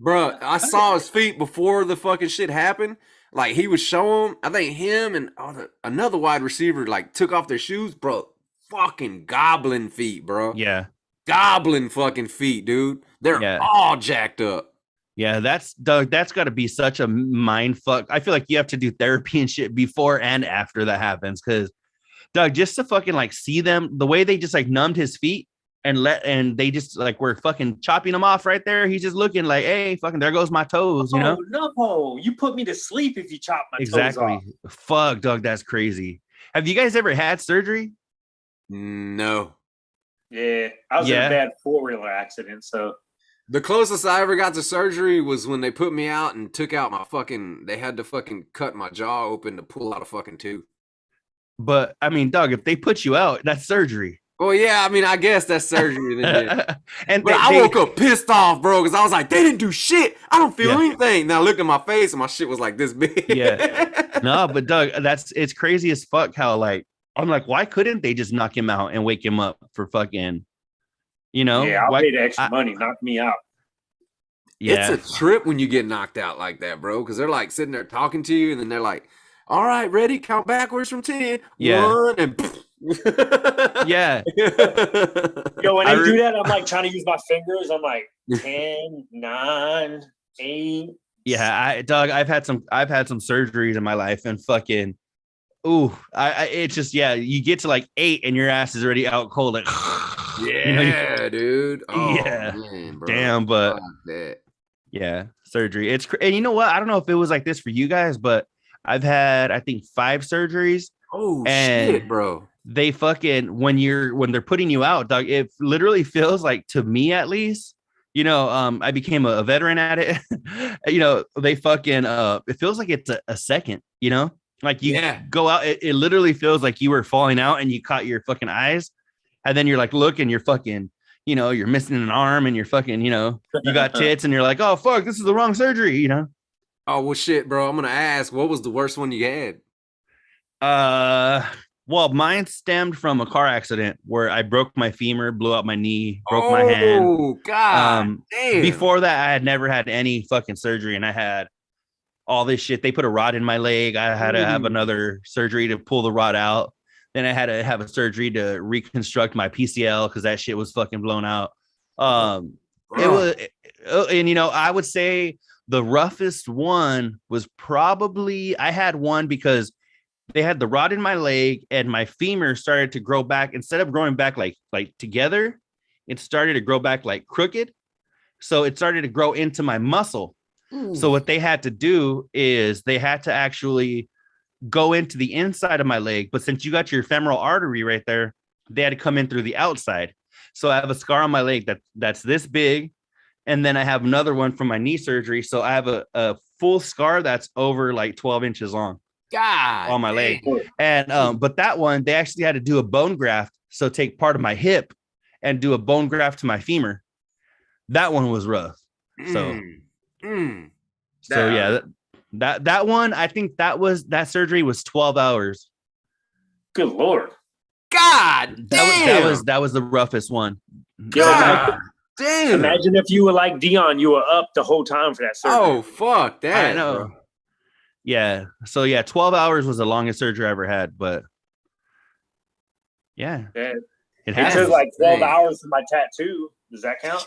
Bro, I saw his feet before the fucking shit happened. Like he would show him. I think him and another wide receiver like took off their shoes, bro. Fucking goblin feet, bro. Yeah. Goblin fucking feet, dude. They're all jacked up. Yeah, that's Doug. That's got to be such a mind fuck. I feel like you have to do therapy and shit before and after that happens. Because Doug, just to fucking like see them, the way they just like numbed his feet and they just like were fucking chopping them off right there. He's just looking like, hey, fucking, there goes my toes. You know? No, you put me to sleep if you chop my toes off. Fuck, Doug, that's crazy. Have you guys ever had surgery? No. Yeah, I was in a bad 4-wheeler accident, so. The closest I ever got to surgery was when they put me out and took out my fucking, they had to fucking cut my jaw open to pull out a fucking tooth. But, I mean, Doug, if they put you out, that's surgery. Well, yeah, I mean, I guess that's surgery. But I woke up pissed off, bro, because I was like, they didn't do shit. I don't feel anything. Now I looked at my face and my shit was like this big. Yeah. No, but Doug, it's crazy as fuck how, like, I'm like, why couldn't they just knock him out and wake him up for fucking, you know? Yeah, I'll pay the extra money. Knock me out. Yeah. It's a trip when you get knocked out like that, bro, because they're like sitting there talking to you and then they're like, all right, ready? Count backwards from 10. Yeah. 1 and yeah. Yo, when they do that, I'm like trying to use my fingers. I'm like 10, 9, 8. Yeah, Doug, I've had some surgeries in my life and fucking it's just you get to like 8 and your ass is already out cold. Like dude. Oh, yeah. Man, bro. Damn, but yeah, surgery. And you know what? I don't know if it was like this for you guys, but I've had I think 5 surgeries. Oh shit, bro. They fucking when they're putting you out, Doug, it literally feels like, to me at least, you know, I became a veteran at it. You know, they fucking it feels like it's a second, you know? Like you go out, it literally feels like you were falling out and you caught your fucking eyes. And then you're like, looking, you're fucking, you know, you're missing an arm and you're fucking, you know, you got tits and you're like, oh, fuck, this is the wrong surgery, you know? Oh, well, shit, bro. I'm going to ask, what was the worst one you had? Well, mine stemmed from a car accident where I broke my femur, blew out my knee, broke my hand. Oh, God. Damn. Before that, I had never had any fucking surgery and I had all this shit. They put a rod in my leg. I had to have another surgery to pull the rod out. Then I had to have a surgery to reconstruct my PCL because that shit was fucking blown out. It was, and you know, I would say the roughest one was probably, I had one because they had the rod in my leg and my femur started to grow back. Instead of growing back like together, it started to grow back like crooked. So it started to grow into my muscle. So what they had to do is they had to actually go into the inside of my leg. But since you got your femoral artery right there, they had to come in through the outside. So I have a scar on my leg that's this big. And then I have another one from my knee surgery. So I have a full scar that's over like 12 inches long. God, on my leg. And but that one, they actually had to do a bone graft. So take part of my hip and do a bone graft to my femur. That one was rough. So yeah, that one, I think that surgery was 12 hours. Good Lord. God damn. That was the roughest one. God damn. Imagine if you were like Dion, you were up the whole time for that surgery. Oh, fuck that. I know. Bro. Yeah. So yeah, 12 hours was the longest surgery I ever had, but yeah. It took like 12 hours for my tattoo. Does that count?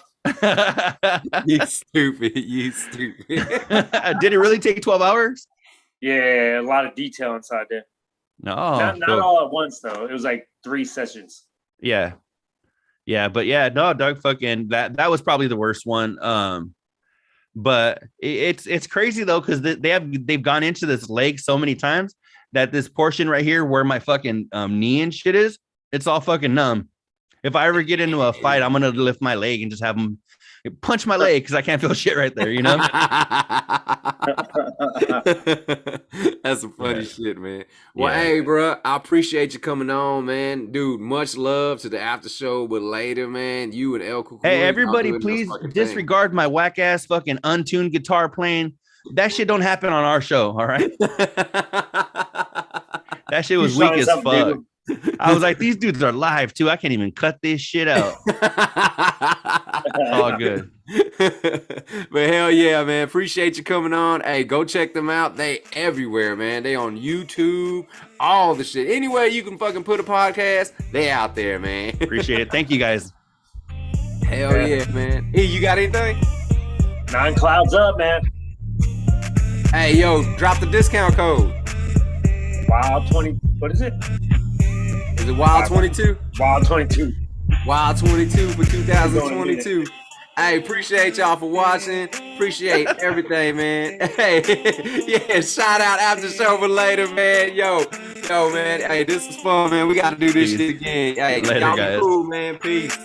You stupid. Did it really take 12 hours? Yeah, a lot of detail inside there. No. Not all at once though. It was like 3 sessions. Yeah. Yeah, but yeah, no, Doug, fucking that was probably the worst one. But it's crazy though, because they've gone into this leg so many times that this portion right here where my fucking knee and shit is, it's all fucking numb. If I ever get into a fight, I'm gonna lift my leg and just have them punch my leg because I can't feel shit right there, you know? That's some funny shit, man. Well, hey, bro, I appreciate you coming on, man. Dude, much love to the after show, but later, man, you and El Cucuy. Hey, everybody, please disregard my whack ass fucking untuned guitar playing. That shit don't happen on our show, all right? That shit was weak as fuck. Dude. I was like, these dudes are live too. I can't even cut this shit out. All good. But hell yeah, man. Appreciate you coming on. Hey, go check them out. They everywhere, man. They on YouTube, all the shit. Anywhere you can fucking put a podcast, they out there, man. Appreciate it. Thank you guys. Hell yeah, man. E, you got anything? 9 clouds up, man. Hey, yo, drop the discount code. Wild 20. What is it? Is it Wild 22? Wild 22. Wild 22 for 2022. Hey, appreciate y'all for watching. Appreciate everything, man. Hey, yeah, shout out After Show for later, man. Yo, man. Hey, this is fun, man. We got to do this shit again. Hey, Later, y'all guys. be cool, man. Peace.